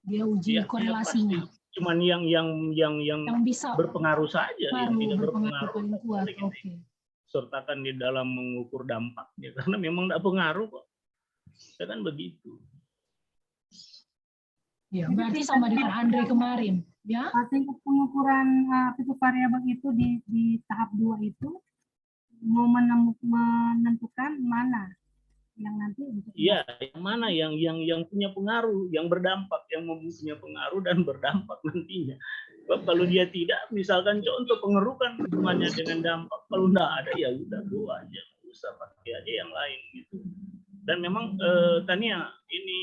Speaker 2: Dia uji
Speaker 3: ya,
Speaker 2: korelasinya.
Speaker 3: Cuman yang
Speaker 2: bisa
Speaker 3: berpengaruh saja, yang tidak berpengaruh.
Speaker 2: Paling kuat. Oke.
Speaker 3: Sertakan di dalam mengukur dampaknya karena memang tidak pengaruh kok. Ya kan begitu.
Speaker 2: Ya, berarti sama dengan Andre kemarin, ya?
Speaker 4: Tingkat pengukuran itu variabel itu di tahap 2 itu mau menentukan mana yang nanti
Speaker 3: iya, yang mana yang punya pengaruh, yang berdampak, yang mempunyai pengaruh dan berdampak nantinya. Kalau dia tidak, misalkan contoh pengerukan hubungannya dengan dampak, kalau enggak ada ya udah go aja, nggak usah pakai aja yang lain gitu. Dan memang Tania ini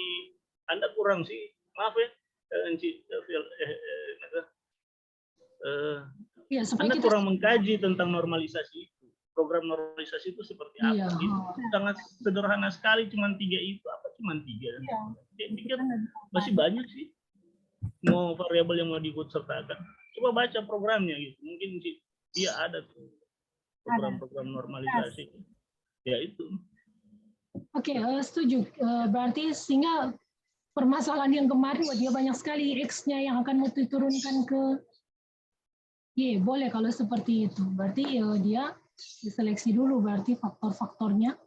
Speaker 3: Anda kurang sih, maaf ya, Anda kurang mengkaji tentang normalisasi. Program normalisasi itu seperti apa? Itu sangat sederhana sekali, cuma 3 itu. Apa cuma 3? Saya pikir masih banyak sih mau variabel yang mau diikutsertakan. Coba baca programnya gitu. Mungkin dia ada tuh program-program normalisasi. Ya itu.
Speaker 2: Oke, setuju. Berarti sehingga permasalahan yang kemarin dia banyak sekali X-nya yang akan mau diturunkan ke Y. Boleh kalau seperti itu. Berarti dia diseleksi dulu berarti faktor-faktornya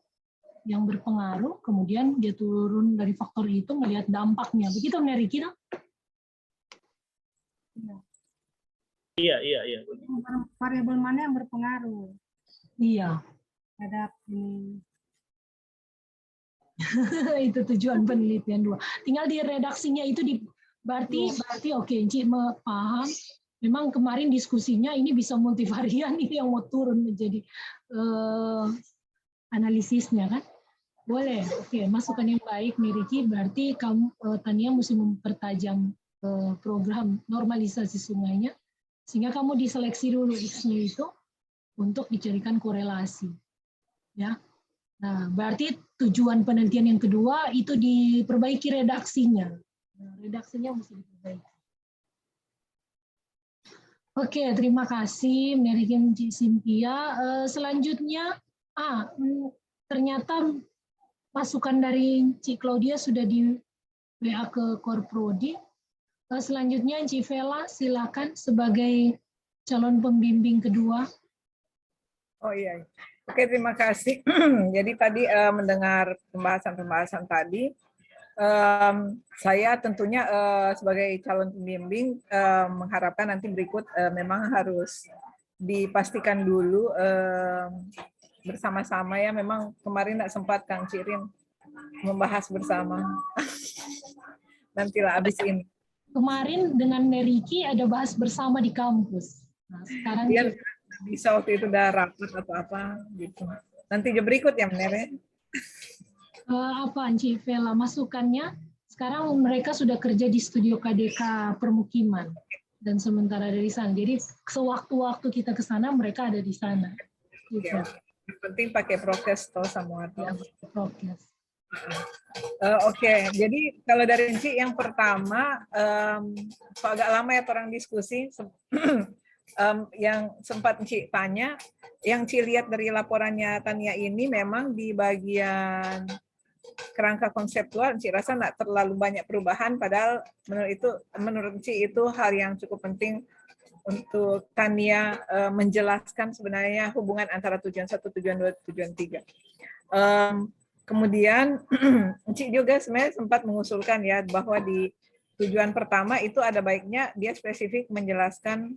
Speaker 2: yang berpengaruh, kemudian dia turun dari faktor itu melihat dampaknya. Begitu Meriki?
Speaker 3: Iya.
Speaker 4: variabel mana yang berpengaruh?
Speaker 2: Iya.
Speaker 4: Terhadap ini.
Speaker 2: Itu tujuan penelitian 2. Tinggal di redaksinya itu berarti oke, Cik paham. Memang kemarin diskusinya ini bisa multivarian ini yang mau turun menjadi analisisnya kan. Boleh, oke, masukan yang baik Meriki. Berarti kamu Tania mesti mempertajam program normalisasi sungainya sehingga kamu diseleksi dulu X-nya itu untuk dicarikan korelasi. Ya. Nah, berarti tujuan penelitian yang kedua itu diperbaiki redaksinya. Nah, redaksinya mesti diperbaiki. Oke, terima kasih Meriki Cynthia. Selanjutnya, ternyata masukan dari Cik Claudia sudah di WA ke Korprodi. Selanjutnya Cik Vela, silakan sebagai calon pembimbing kedua.
Speaker 5: Oh iya, oke terima kasih. Jadi tadi mendengar pembahasan tadi, saya tentunya sebagai calon pembimbing mengharapkan nanti berikut memang harus dipastikan dulu bersama-sama ya. Memang kemarin tidak sempat Kang Cirin membahas bersama. Nantilah habis ini.
Speaker 2: Kemarin dengan Meriki ada bahas bersama di kampus. Nah, sekarang
Speaker 5: dia bisa waktu itu udah rapat atau apa gitu. Nanti berikut ya Mener.
Speaker 2: Apa Cik Vela masukannya? Sekarang mereka sudah kerja di studio KDK Permukiman dan sementara dari sana. Jadi sewaktu-waktu kita ke sana mereka ada di sana. Gitu.
Speaker 5: Ya, yang penting pakai prokes toh semua toh.
Speaker 2: Ya, prokes.
Speaker 5: Oke, jadi kalau dari Ci yang pertama, agak lama ya orang diskusi, yang sempat Ci tanya, yang Ci lihat dari laporannya Tania ini memang di bagian kerangka konseptual, Ci rasa nggak terlalu banyak perubahan, padahal menurut Ci itu hal yang cukup penting untuk Tania menjelaskan sebenarnya hubungan antara tujuan 1, tujuan 2, tujuan 3. Kemudian Cik juga sebenarnya sempat mengusulkan ya bahwa di tujuan pertama itu ada baiknya dia spesifik menjelaskan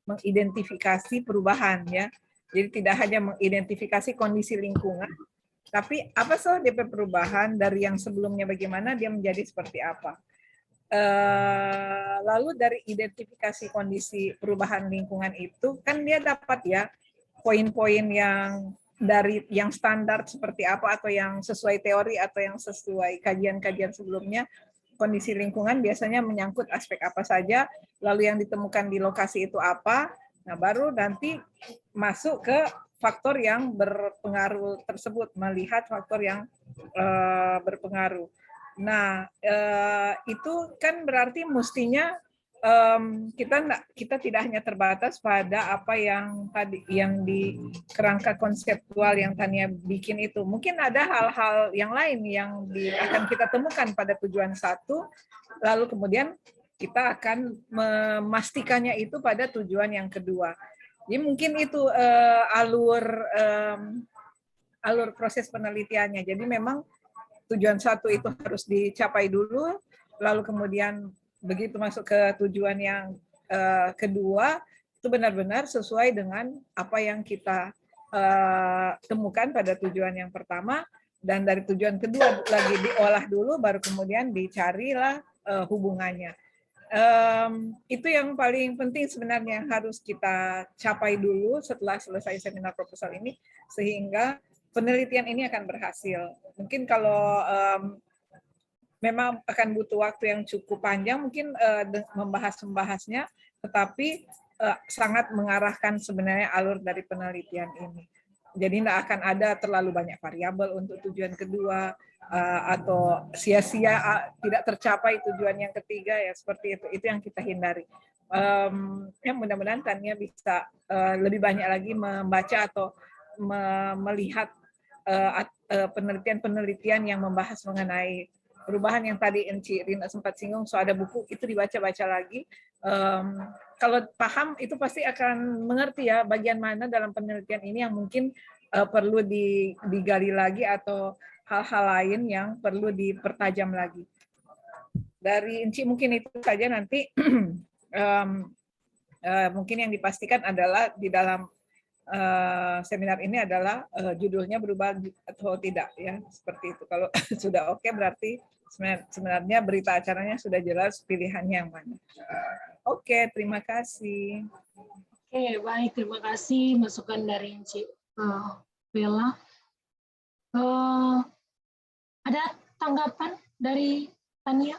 Speaker 5: mengidentifikasi perubahan ya. Jadi tidak hanya mengidentifikasi kondisi lingkungan, tapi apa sih DP perubahan dari yang sebelumnya bagaimana dia menjadi seperti apa. Lalu dari identifikasi kondisi perubahan lingkungan itu kan dia dapat ya poin-poin yang dari yang standar seperti apa, atau yang sesuai teori, atau yang sesuai kajian-kajian sebelumnya. Kondisi lingkungan biasanya menyangkut aspek apa saja, lalu yang ditemukan di lokasi itu apa. Nah, baru nanti masuk ke faktor yang berpengaruh tersebut, melihat faktor yang berpengaruh. Nah, itu kan berarti mestinya kita tidak hanya terbatas pada apa yang tadi yang di kerangka konseptual yang Tania bikin itu. Mungkin ada hal-hal yang lain yang akan kita temukan pada tujuan 1, lalu kemudian kita akan memastikannya itu pada tujuan yang kedua. Jadi mungkin itu alur proses penelitiannya. Jadi memang tujuan 1 itu harus dicapai dulu, lalu kemudian begitu masuk ke tujuan yang kedua, itu benar-benar sesuai dengan apa yang kita temukan pada tujuan yang pertama, dan dari tujuan kedua lagi diolah dulu, baru kemudian dicarilah hubungannya. Itu yang paling penting sebenarnya yang harus kita capai dulu setelah selesai seminar proposal ini, sehingga penelitian ini akan berhasil. Mungkin kalau memang akan butuh waktu yang cukup panjang mungkin membahasnya, tetapi sangat mengarahkan sebenarnya alur dari penelitian ini. Jadi tidak akan ada terlalu banyak variabel untuk tujuan kedua, atau sia-sia tidak tercapai tujuan yang ketiga, ya seperti itu. Itu yang kita hindari. Ya mudah-mudahan Tania bisa lebih banyak lagi membaca atau melihat penelitian-penelitian yang membahas mengenai perubahan yang tadi Enci Rina sempat singgung. So ada buku itu dibaca-baca lagi. Kalau paham itu pasti akan mengerti ya bagian mana dalam penelitian ini yang mungkin perlu digali lagi, atau hal-hal lain yang perlu dipertajam lagi. Dari Enci mungkin itu saja. Nanti mungkin yang dipastikan adalah di dalam seminar ini adalah judulnya berubah atau tidak, ya seperti itu. Kalau sudah oke, berarti sebenarnya berita acaranya sudah jelas pilihannya yang mana. Oke, terima kasih.
Speaker 2: Oke, baik, terima kasih masukan dari Cik Bella. Ada tanggapan dari Tania?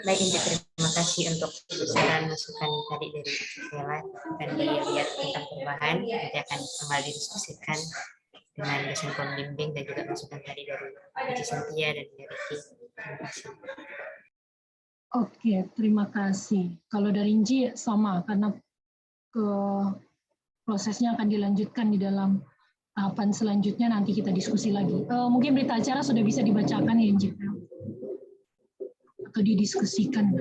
Speaker 1: Baik, terima kasih untuk saran masukan tadi dari Bella. Akan dilihat tentang perubahan, nanti akan kembali didiskusikan dengan dosen pembimbing dan juga masukan tadi dari Ici Cynthia dan dari Ricky. Terima kasih.
Speaker 2: Oke, terima kasih. Kalau dari Inji sama, karena prosesnya akan dilanjutkan di dalam tahapan selanjutnya, nanti kita diskusi lagi. Mungkin berita acara sudah bisa dibacakan ya Inji? Atau didiskusikan.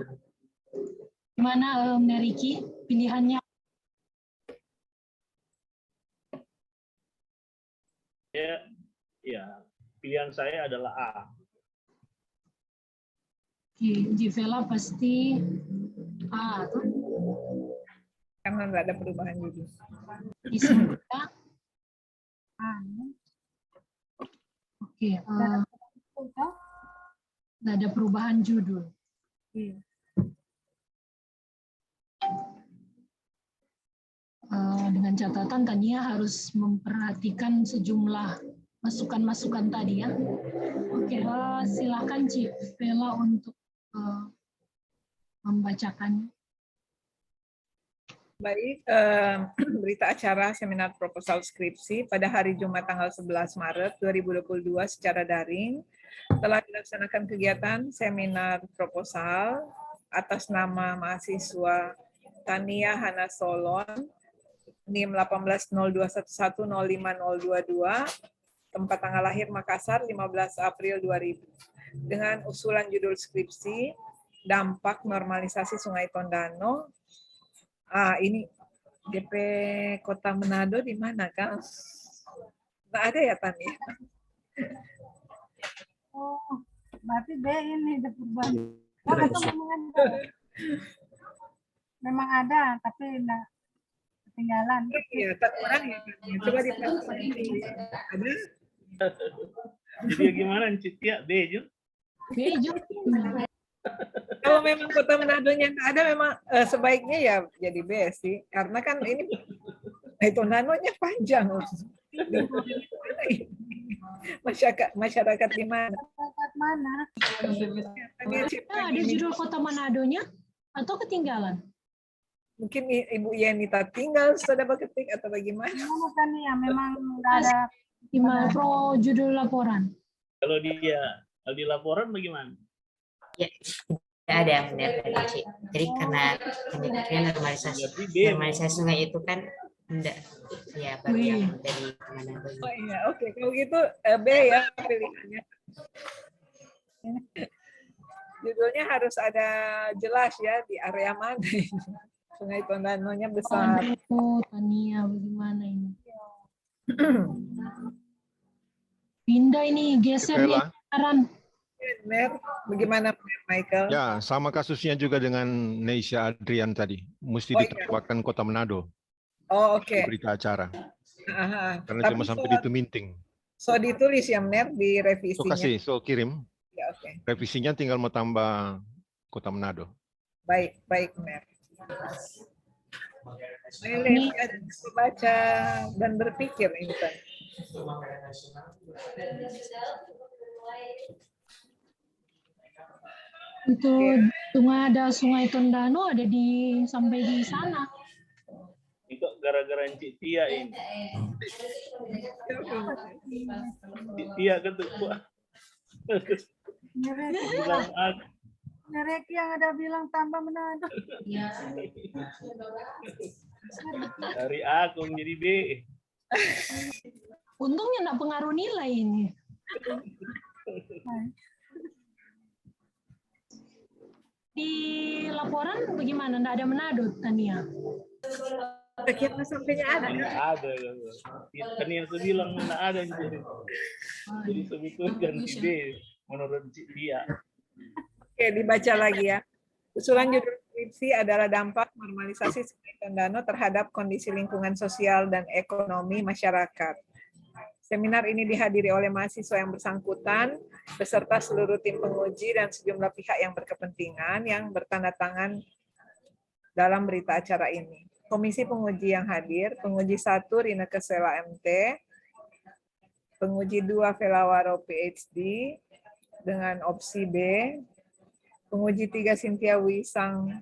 Speaker 2: Gimana Ricky, pilihannya?
Speaker 3: Ya, pilihan saya adalah A.
Speaker 2: Jivela pasti A, tuh.
Speaker 5: Karena nggak ada perubahan juga.
Speaker 2: Cynthia. Oke, nggak ada perubahan judul. Dengan catatan Tania harus memperhatikan sejumlah masukan-masukan tadi ya. Oke, silakan Civela untuk membacakan.
Speaker 5: Baik, berita acara seminar proposal skripsi pada hari Jumat tanggal 11 Maret 2022 secara daring telah dilaksanakan kegiatan seminar proposal atas nama mahasiswa Tania Hana Solon, NIM 180211050022, tempat tanggal lahir Makassar 15 April 2000, dengan usulan judul skripsi Dampak Normalisasi Sungai Tondano. Ini DP Kota Manado di mana, Kang? Nggak ada ya, Tania?
Speaker 4: Oh, berarti B ini ada perubahan. Oh, itu memang ada. Memang ada, tapi enggak ketinggalan.
Speaker 5: Iya, tak kurang ya. Coba dipasang. Ada?
Speaker 3: Jadi gimana, Cynthia? B juga?
Speaker 2: B juga.
Speaker 5: Kalau memang Kota Manadonya nggak ada, memang sebaiknya ya jadi B sih, karena kan ini itu nanonya panjang. Masyarakat di mana?
Speaker 4: Masyarakat mana?
Speaker 2: Ada judul kota Manadonya atau ketinggalan?
Speaker 5: Mungkin Ibu Yenita tinggal sudah berketik atau bagaimana?
Speaker 4: Memang Tania, memang nggak ada.
Speaker 2: Gimana pro judul laporan?
Speaker 3: Kalau di laporan bagaimana?
Speaker 1: Ya, tidak ada yang benar dari Ci. Jadi karena penyebabnya normalisasi
Speaker 3: Berarti B.
Speaker 1: normalisasi sungai itu kan enggak ya baru yang dari Manado.
Speaker 5: Oh iya, oke. Kalau gitu B ya pilihannya. Judulnya harus ada jelas ya di area mana. Sungai Tondanonya besar.
Speaker 2: Aduh, Tania, bagaimana ini? Pindah ini, geser nih.
Speaker 6: Vela.
Speaker 2: Saran.
Speaker 5: Benar. Bagaimana Michael?
Speaker 6: Ya, sama kasusnya juga dengan Neisha Adrian tadi. Mesti
Speaker 5: Oh, iya.
Speaker 6: ditambahkan Kota Manado
Speaker 5: Oh
Speaker 6: di
Speaker 5: oke.
Speaker 6: berita acara.
Speaker 5: Aha.
Speaker 6: Karena
Speaker 5: Tapi
Speaker 6: cuma sampai di Tuminting.
Speaker 5: so ditulis ya Mener di
Speaker 6: So
Speaker 5: revisinya.
Speaker 6: kasih, so kirim.
Speaker 5: Ya, oke.
Speaker 6: Revisinya tinggal mau tambah Kota Manado.
Speaker 5: Baik, baik Mener. Ini baca dan berpikir Intan.
Speaker 2: Itu sungai Tondano ada di sampai di sana.
Speaker 3: Itu gara-gara Cik Tia ini. Cik Tia ketua. Bilang aku.
Speaker 4: Nereki yang ada bilang tambah Manado.
Speaker 3: Dari aku jadi B.
Speaker 2: Untungnya enggak pengaruh nilai ini. Di laporan bagaimana? Enggak ada Manado, Tania?
Speaker 5: Kira sampainya ada.
Speaker 3: Nggak ada. Kan yang saya bilang nggak ada. Jadi sebetulnya ganti B menurut Cik Tia.
Speaker 5: Oke, dibaca lagi ya. Usulan judul skripsi adalah dampak normalisasi Sungai Tondano terhadap kondisi lingkungan sosial dan ekonomi masyarakat. Seminar ini dihadiri oleh mahasiswa yang bersangkutan, beserta seluruh tim penguji dan sejumlah pihak yang berkepentingan yang bertanda tangan dalam berita acara ini. Komisi penguji yang hadir, penguji 1 Rineke Sela MT, penguji 2 Velawaro PhD dengan opsi B, penguji 3 Cynthia Wisang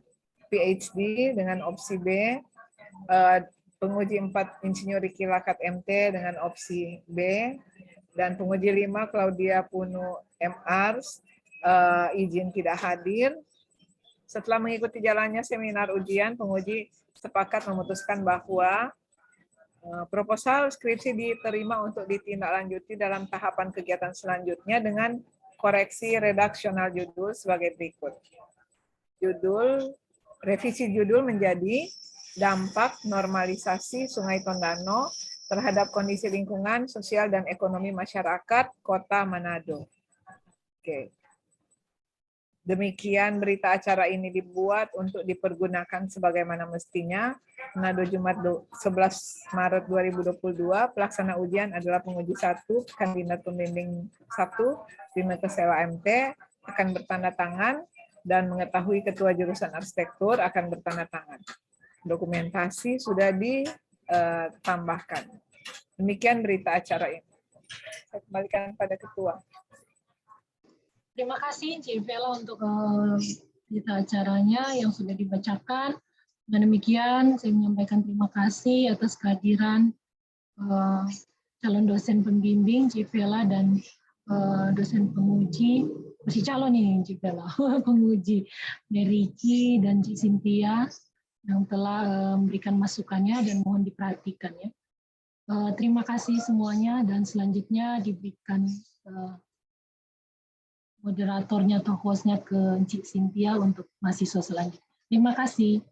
Speaker 5: PhD dengan opsi B, penguji 4 Insinyur Riki Lakat MT dengan opsi B, dan penguji 5 Claudia Punu MR izin tidak hadir. Setelah mengikuti jalannya seminar ujian, penguji sepakat memutuskan bahwa proposal skripsi diterima untuk ditindaklanjuti dalam tahapan kegiatan selanjutnya dengan koreksi redaksional judul sebagai berikut. Revisi judul menjadi dampak normalisasi Sungai Tondano terhadap kondisi lingkungan, sosial, dan ekonomi masyarakat Kota Manado. Oke. Demikian berita acara ini dibuat untuk dipergunakan sebagaimana mestinya. Manado Jumat 11 Maret 2022, pelaksana ujian adalah penguji 1, kandidat pembimbing 1, Rineke Sela MT, akan bertanda tangan, dan mengetahui ketua jurusan arsitektur akan bertanda tangan. Dokumentasi sudah ditambahkan. Demikian berita acara ini. Saya kembalikan pada ketua.
Speaker 2: Terima kasih Cik Vela untuk berita acaranya yang sudah dibacakan. Dan demikian saya menyampaikan terima kasih atas kehadiran calon dosen pembimbing Cik Vela dan dosen penguji, masih calon nih Cik Vela, penguji Meriki dan Cik Cynthia yang telah memberikan masukannya dan mohon diperhatikan ya. Terima kasih semuanya dan selanjutnya diberikan moderatornya atau hostnya ke Cik Cynthia untuk mahasiswa selanjutnya. Terima kasih.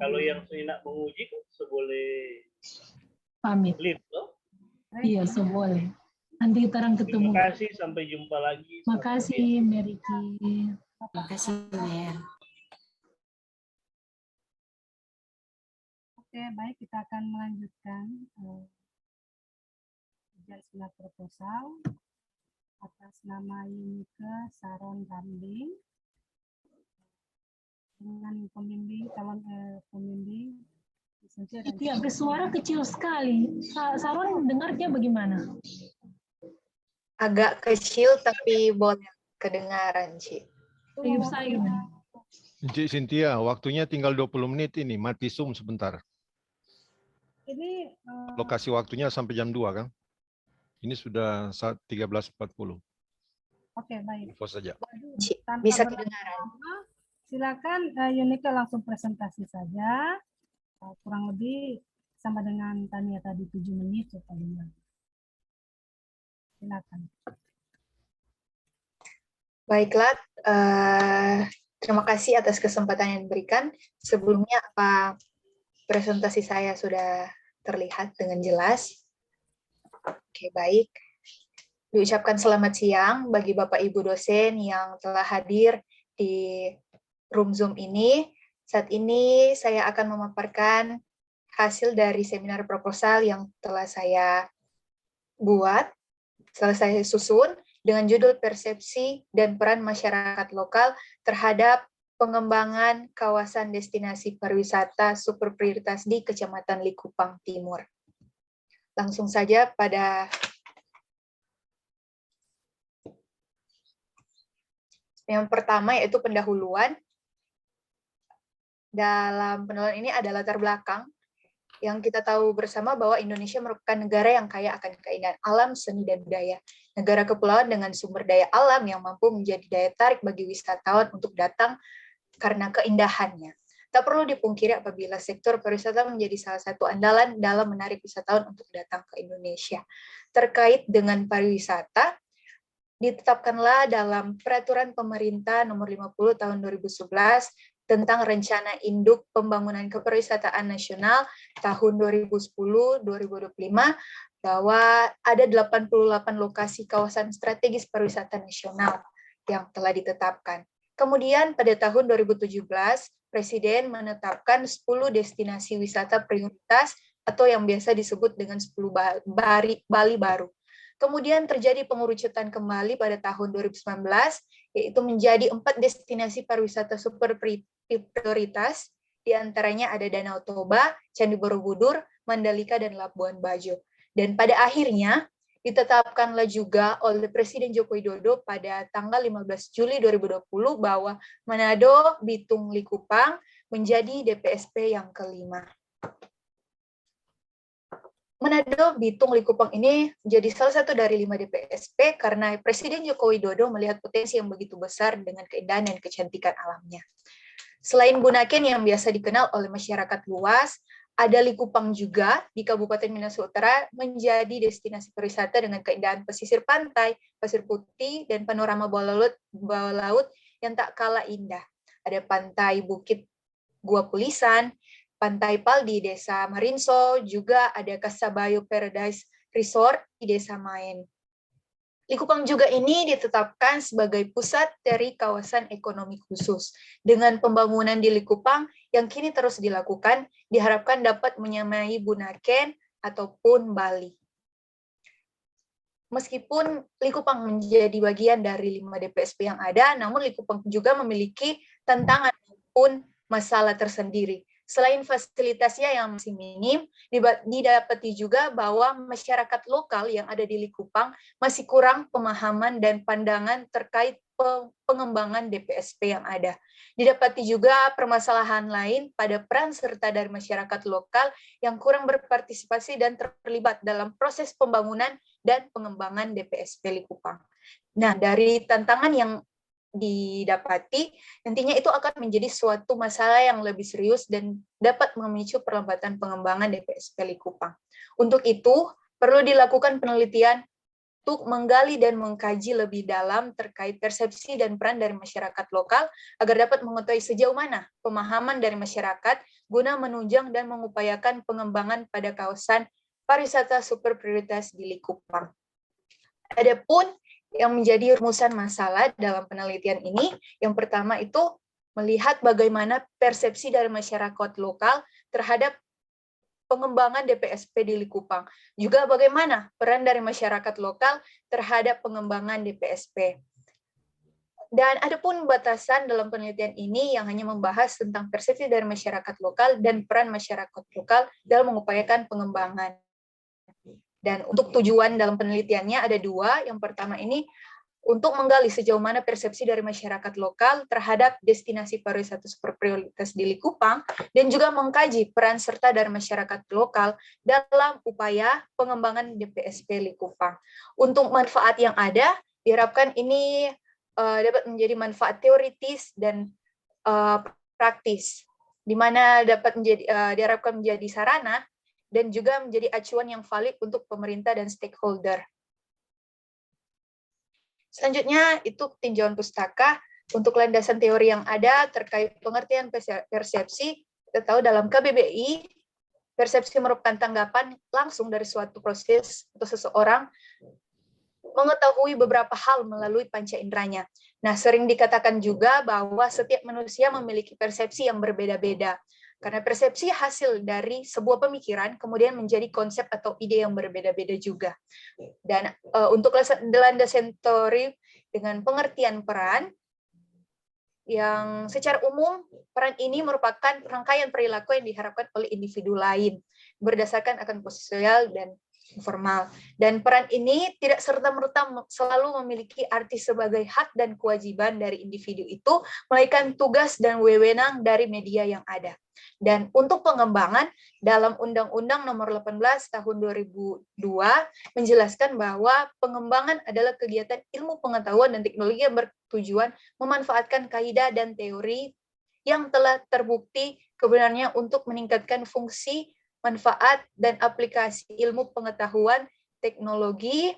Speaker 3: Kalau yang hendak menguji kok seboleh
Speaker 2: Pamit.
Speaker 3: leave toh?
Speaker 2: Iya, boleh. Nanti kita orang ketemu.
Speaker 3: Terima kasih, sampai jumpa lagi.
Speaker 2: Terima kasih, Meriki.
Speaker 1: Terima kasih, Mer.
Speaker 4: Oke, baik, kita akan melanjutkan ujian silat proposal. atas nama Yunike Saron Rambing dengan calon pembimbing Cynthia dan
Speaker 2: Itu ya, suara kecil sekali. Saron dengarnya bagaimana?
Speaker 7: Agak kecil tapi boleh kedengaran, Ci.
Speaker 2: Sayup-sayup.
Speaker 6: Cik Cynthia, waktunya tinggal 20 menit ini. Mati Zoom sebentar.
Speaker 4: Ini
Speaker 6: Lokasi waktunya sampai jam 2 kan? Ini sudah 13.40.
Speaker 4: oke, baik.
Speaker 6: Info saja.
Speaker 7: Ci,
Speaker 4: Tanpa
Speaker 7: bisa
Speaker 4: berlama-lama,
Speaker 7: kedengaran.
Speaker 4: silakan Yunike langsung presentasi saja. Kurang lebih sama dengan Tania tadi 7 menit paling. Silakan.
Speaker 7: Baiklah, terima kasih atas kesempatan yang diberikan. Sebelumnya, apa presentasi saya sudah terlihat dengan jelas? Oke, baik. Diucapkan selamat siang bagi Bapak Ibu dosen yang telah hadir di room Zoom ini. Saat ini saya akan memaparkan hasil dari seminar proposal yang telah saya buat, telah saya susun dengan judul Persepsi dan Peran Masyarakat Lokal terhadap Pengembangan Kawasan Destinasi Pariwisata Super Prioritas di Kecamatan Likupang Timur. Langsung saja pada yang pertama, yaitu pendahuluan. Dalam pendahuluan ini ada latar belakang yang kita tahu bersama bahwa Indonesia merupakan negara yang kaya akan keindahan alam, seni, dan budaya. Negara kepulauan dengan sumber daya alam yang mampu menjadi daya tarik bagi wisatawan untuk datang karena keindahannya. Tak perlu dipungkiri apabila sektor pariwisata menjadi salah satu andalan dalam menarik wisatawan untuk datang ke Indonesia. Terkait dengan pariwisata, ditetapkanlah dalam Peraturan Pemerintah Nomor 50 Tahun 2011 tentang Rencana Induk Pembangunan Kepariwisataan Nasional tahun 2010-2025 bahwa ada 88 lokasi kawasan strategis pariwisata nasional yang telah ditetapkan. Kemudian pada tahun 2017, Presiden menetapkan 10 destinasi wisata prioritas atau yang biasa disebut dengan 10 Bali baru. Kemudian terjadi pengerucutan kembali pada tahun 2019, yaitu menjadi 4 destinasi pariwisata super prioritas, diantaranya ada Danau Toba, Candi Borobudur, Mandalika, dan Labuan Bajo. Dan pada akhirnya, ditetapkanlah juga oleh Presiden Joko Widodo pada tanggal 15 Juli 2020 bahwa Manado, Bitung, Likupang menjadi DPSP yang kelima. Manado, Bitung, Likupang ini menjadi salah satu dari 5 DPSP karena Presiden Joko Widodo melihat potensi yang begitu besar dengan keindahan dan kecantikan alamnya. Selain Bunaken yang biasa dikenal oleh masyarakat luas, ada Likupang juga di Kabupaten Minahasa Utara menjadi destinasi pariwisata dengan keindahan pesisir pantai, pasir putih, dan panorama bawah laut yang tak kalah indah. Ada pantai Bukit Gua Pulisan, Pantai Pal di Desa Marinso, juga ada Kasabayo Paradise Resort di Desa Maen. Likupang juga ini ditetapkan sebagai pusat dari kawasan ekonomi khusus. Dengan pembangunan di Likupang yang kini terus dilakukan, diharapkan dapat menyamai Bunaken ataupun Bali. Meskipun Likupang menjadi bagian dari 5 DPSP yang ada, namun Likupang juga memiliki tantangan maupun masalah tersendiri. Selain fasilitasnya yang masih minim, didapati juga bahwa masyarakat lokal yang ada di Likupang masih kurang pemahaman dan pandangan terkait pengembangan DPSP yang ada. Didapati juga permasalahan lain pada peran serta dari masyarakat lokal yang kurang berpartisipasi dan terlibat dalam proses pembangunan dan pengembangan DPSP Likupang. Nah, dari tantangan yang didapati, nantinya itu akan menjadi suatu masalah yang lebih serius dan dapat memicu perlambatan pengembangan DPSP Likupang. Untuk itu, perlu dilakukan penelitian untuk menggali dan mengkaji lebih dalam terkait persepsi dan peran dari masyarakat lokal agar dapat mengetahui sejauh mana pemahaman dari masyarakat guna menunjang dan mengupayakan pengembangan pada kawasan pariwisata super prioritas di Likupang. Adapun yang menjadi rumusan masalah dalam penelitian ini, yang pertama itu melihat bagaimana persepsi dari masyarakat lokal terhadap pengembangan DPSP di Likupang. Juga bagaimana peran dari masyarakat lokal terhadap pengembangan DPSP. Dan ada pun batasan dalam penelitian ini yang hanya membahas tentang persepsi dari masyarakat lokal dan peran masyarakat lokal dalam mengupayakan pengembangan. Dan untuk tujuan dalam penelitiannya ada dua. Yang pertama ini untuk menggali sejauh mana persepsi dari masyarakat lokal terhadap destinasi pariwisata super prioritas di Likupang, dan juga mengkaji peran serta dari masyarakat lokal dalam upaya pengembangan DPSP Likupang. Untuk manfaat yang ada, diharapkan ini dapat menjadi manfaat teoritis dan praktis, di mana dapat diharapkan menjadi sarana dan juga menjadi acuan yang valid untuk pemerintah dan stakeholder. Selanjutnya, itu tinjauan pustaka untuk landasan teori yang ada terkait pengertian persepsi. Kita tahu dalam KBBI, persepsi merupakan tanggapan langsung dari suatu proses atau seseorang mengetahui beberapa hal melalui panca inderanya. Nah, sering dikatakan juga bahwa setiap manusia memiliki persepsi yang berbeda-beda. Karena persepsi hasil dari sebuah pemikiran, kemudian menjadi konsep atau ide yang berbeda-beda juga. Dan untuk landasan teori dengan pengertian peran, yang secara umum, peran ini merupakan rangkaian perilaku yang diharapkan oleh individu lain, berdasarkan akan posisi sosial dan formal. Dan peran ini tidak serta-merta selalu memiliki arti sebagai hak dan kewajiban dari individu itu, melainkan tugas dan wewenang dari media yang ada. Dan untuk pengembangan, dalam Undang-Undang Nomor 18 Tahun 2002 menjelaskan bahwa pengembangan adalah kegiatan ilmu pengetahuan dan teknologi yang bertujuan memanfaatkan kaidah dan teori yang telah terbukti kebenarannya untuk meningkatkan fungsi, manfaat, dan aplikasi ilmu pengetahuan teknologi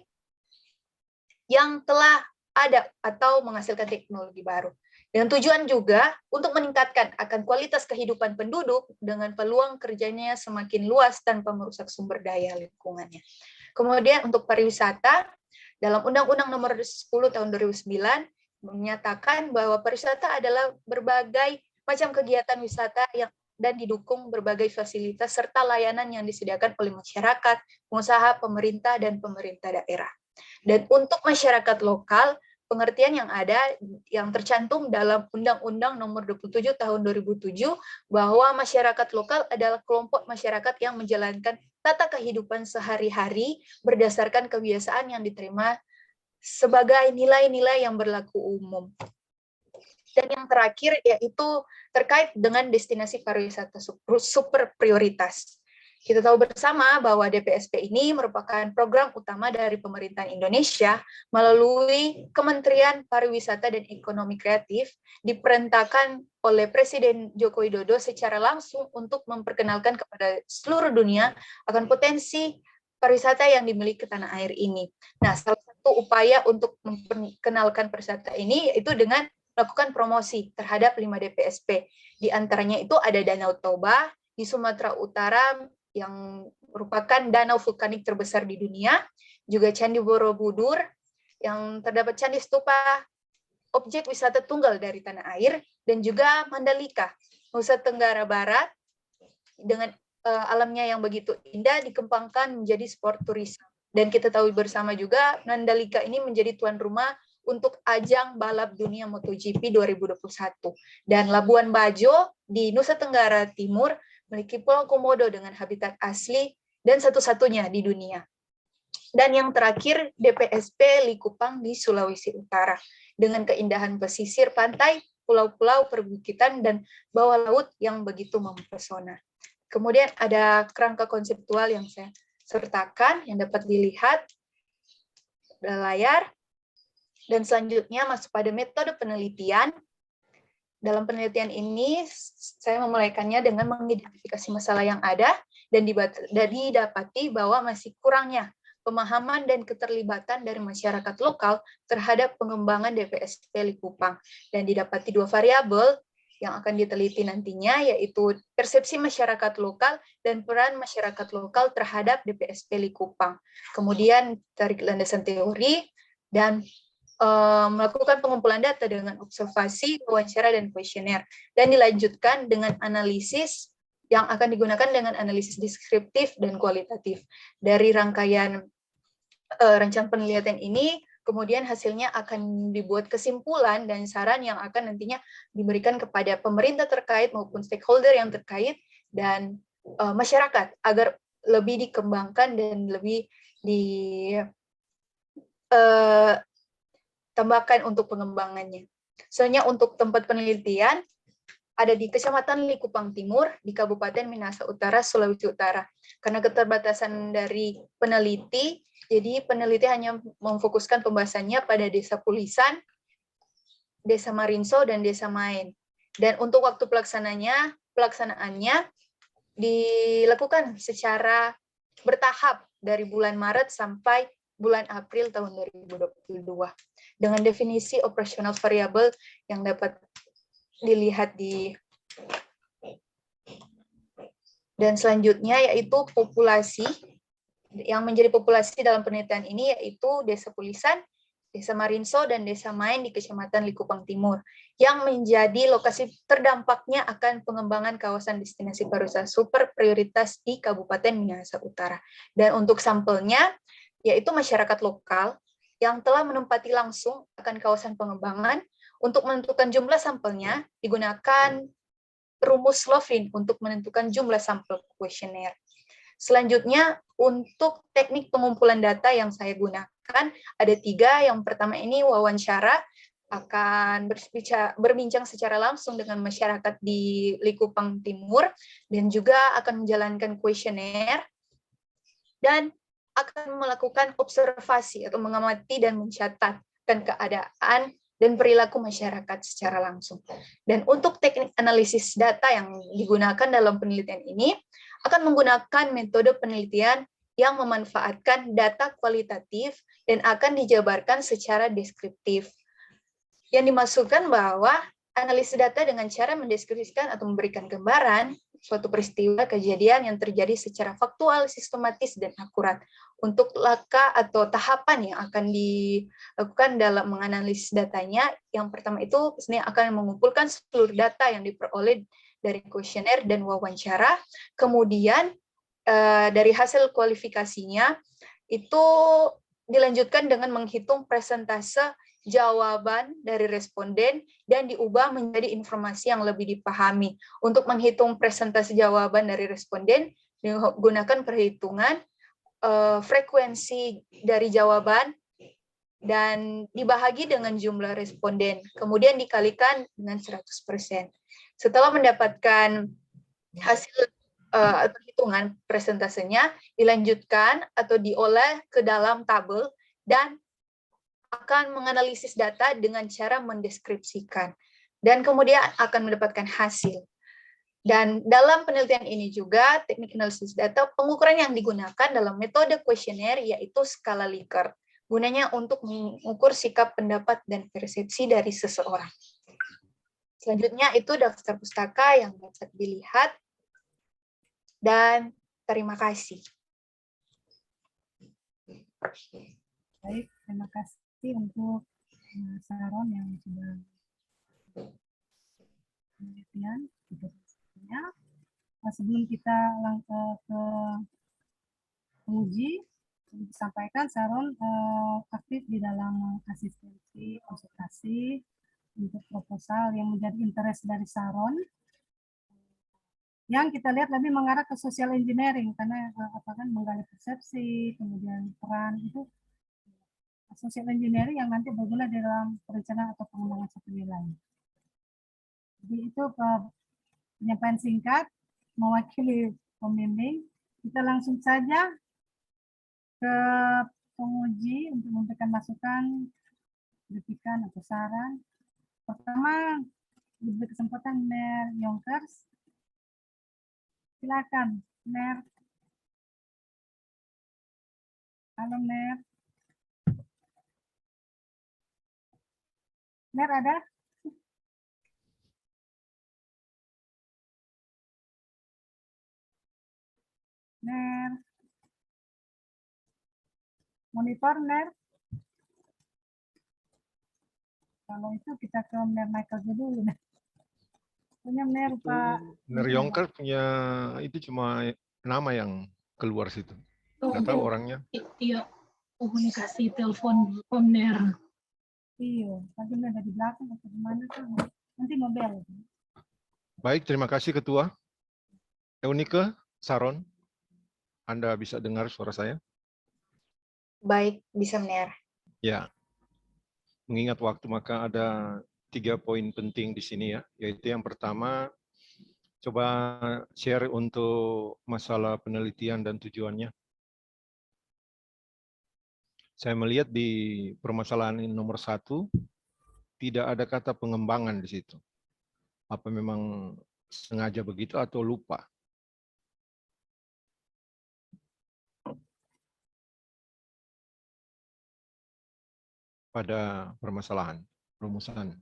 Speaker 7: yang telah ada atau menghasilkan teknologi baru. Dengan tujuan juga untuk meningkatkan akan kualitas kehidupan penduduk dengan peluang kerjanya semakin luas tanpa merusak sumber daya lingkungannya. Kemudian untuk pariwisata, dalam Undang-Undang Nomor 10 Tahun 2009 menyatakan bahwa pariwisata adalah berbagai macam kegiatan wisata yang dan didukung berbagai fasilitas serta layanan yang disediakan oleh masyarakat, pengusaha, pemerintah, dan pemerintah daerah. Dan untuk masyarakat lokal, pengertian yang ada yang tercantum dalam Undang-Undang Nomor 27 Tahun 2007 bahwa masyarakat lokal adalah kelompok masyarakat yang menjalankan tata kehidupan sehari-hari berdasarkan kebiasaan yang diterima sebagai nilai-nilai yang berlaku umum. Dan yang terakhir yaitu terkait dengan destinasi pariwisata super prioritas. Kita tahu bersama bahwa DPSP ini merupakan program utama dari pemerintah Indonesia melalui Kementerian Pariwisata dan Ekonomi Kreatif, diperintahkan oleh Presiden Joko Widodo secara langsung untuk memperkenalkan kepada seluruh dunia akan potensi pariwisata yang dimiliki tanah air ini. Nah, salah satu upaya untuk memperkenalkan pariwisata ini yaitu dengan melakukan promosi terhadap 5 DPSP. Di antaranya itu ada Danau Toba di Sumatera Utara yang merupakan danau vulkanik terbesar di dunia, juga Candi Borobudur yang terdapat candi stupa objek wisata tunggal dari tanah air, dan juga Mandalika, Nusa Tenggara Barat dengan alamnya yang begitu indah dikembangkan menjadi sport tourism. Dan kita tahu bersama juga Mandalika ini menjadi tuan rumah untuk ajang balap dunia MotoGP 2021. Dan Labuan Bajo di Nusa Tenggara Timur memiliki Pulau Komodo dengan habitat asli dan satu-satunya di dunia. Dan yang terakhir, DPSP Likupang di Sulawesi Utara dengan keindahan pesisir pantai, pulau-pulau, perbukitan, dan bawah laut yang begitu mempesona. Kemudian ada kerangka konseptual yang saya sertakan yang dapat dilihat di layar. Dan selanjutnya masuk pada metode penelitian. Dalam penelitian ini, saya memulaikannya dengan mengidentifikasi masalah yang ada dan didapati bahwa masih kurangnya pemahaman dan keterlibatan dari masyarakat lokal terhadap pengembangan DPSP Likupang. Dan didapati 2 variabel yang akan diteliti nantinya, yaitu persepsi masyarakat lokal dan peran masyarakat lokal terhadap DPSP Likupang. Kemudian tarik landasan teori dan melakukan pengumpulan data dengan observasi, wawancara, dan kuesioner, dan dilanjutkan dengan analisis yang akan digunakan dengan analisis deskriptif dan kualitatif. Dari rangkaian rencana penelitian ini, kemudian hasilnya akan dibuat kesimpulan dan saran yang akan nantinya diberikan kepada pemerintah terkait maupun stakeholder yang terkait dan masyarakat agar lebih dikembangkan dan lebih ditambahkan untuk pengembangannya. Soalnya untuk tempat penelitian ada di Kecamatan Likupang Timur, di Kabupaten Minahasa Utara, Sulawesi Utara. Karena keterbatasan dari peneliti, jadi peneliti hanya memfokuskan pembahasannya pada Desa Pulisan, Desa Marinso, dan Desa Main. Dan untuk waktu pelaksanaannya dilakukan secara bertahap dari bulan Maret sampai bulan April tahun 2022. Dengan definisi operasional variabel yang dapat dilihat dan selanjutnya yaitu populasi yang menjadi populasi dalam penelitian ini yaitu Desa Pulisan, Desa Marinso, dan Desa Main di Kecamatan Likupang Timur yang menjadi lokasi terdampaknya akan pengembangan kawasan destinasi pariwisata super prioritas di Kabupaten Minahasa Utara. Dan untuk sampelnya yaitu masyarakat lokal yang telah menempati langsung akan kawasan pengembangan. Untuk menentukan jumlah sampelnya, digunakan rumus Lovin untuk menentukan jumlah sampel kuesioner. Selanjutnya, untuk teknik pengumpulan data yang saya gunakan, ada 3. Yang pertama ini wawancara, akan berbincang secara langsung dengan masyarakat di Likupang Timur, dan juga akan menjalankan kuesioner, dan akan melakukan observasi atau mengamati dan mencatatkan keadaan dan perilaku masyarakat secara langsung. Dan untuk teknik analisis data yang digunakan dalam penelitian ini, akan menggunakan metode penelitian yang memanfaatkan data kualitatif dan akan dijabarkan secara deskriptif. Yang dimaksudkan bahwa analisis data dengan cara mendeskripsikan atau memberikan gambaran suatu peristiwa kejadian yang terjadi secara faktual, sistematis, dan akurat. Untuk langkah atau tahapan yang akan dilakukan dalam menganalisis datanya, yang pertama itu sebenarnya akan mengumpulkan seluruh data yang diperoleh dari kuesioner dan wawancara, kemudian dari hasil kualifikasinya itu dilanjutkan dengan menghitung persentase jawaban dari responden dan diubah menjadi informasi yang lebih dipahami. Untuk menghitung persentase jawaban dari responden, digunakan perhitungan frekuensi dari jawaban dan dibahagi dengan jumlah responden, kemudian dikalikan dengan 100%. Setelah mendapatkan hasil perhitungan presentasenya, dilanjutkan atau diolah ke dalam tabel dan akan menganalisis data dengan cara mendeskripsikan, dan kemudian akan mendapatkan hasil. Dan dalam penelitian ini juga, teknik analisis data, pengukuran yang digunakan dalam metode kuesioner yaitu skala Likert, gunanya untuk mengukur sikap, pendapat, dan persepsi dari seseorang. Selanjutnya itu daftar pustaka yang dapat dilihat, dan terima kasih.
Speaker 4: Baik, terima kasih untuk Sharon yang sudah penelitian. Sebelum kita langsung ke penguji, disampaikan Sharon aktif di dalam asistensi konsultasi untuk proposal yang menjadi interest dari Sharon, yang kita lihat lebih mengarah ke social engineering, karena kan menggali persepsi, kemudian peran itu social engineering yang nanti berguna dalam perencanaan atau pengembangan suatu wilayah. Jadi itu penyampaian singkat mewakili pembimbing. Kita langsung saja ke penguji untuk memberikan masukan, kritikan atau saran. Pertama, diberi kesempatan Mer Yonkers. Silakan, Mer. Halo, Mer. Mer ada? Mer. Monitor, Mer. Kalau itu kita ke Mer Michael dulu. Punya Mer,
Speaker 6: Itu
Speaker 4: Pak.
Speaker 6: Neryongkar punya itu cuma nama yang keluar situ.
Speaker 2: Oh,
Speaker 6: Nggak tahu orangnya.
Speaker 2: Iya, komunikasi telepon Pomner.
Speaker 4: Iya, tadi ada di belakang atau di mana kan? Nanti mobil.
Speaker 6: Baik, terima kasih Ketua. Eunike, Saron, Anda bisa dengar suara saya?
Speaker 7: Baik, bisa Mner.
Speaker 6: Ya, mengingat waktu maka ada 3 poin penting di sini ya, yaitu yang pertama, coba share untuk masalah penelitian dan tujuannya. Saya melihat di permasalahan ini nomor 1, tidak ada kata pengembangan di situ. Apa memang sengaja begitu atau lupa? Pada permasalahan, rumusan.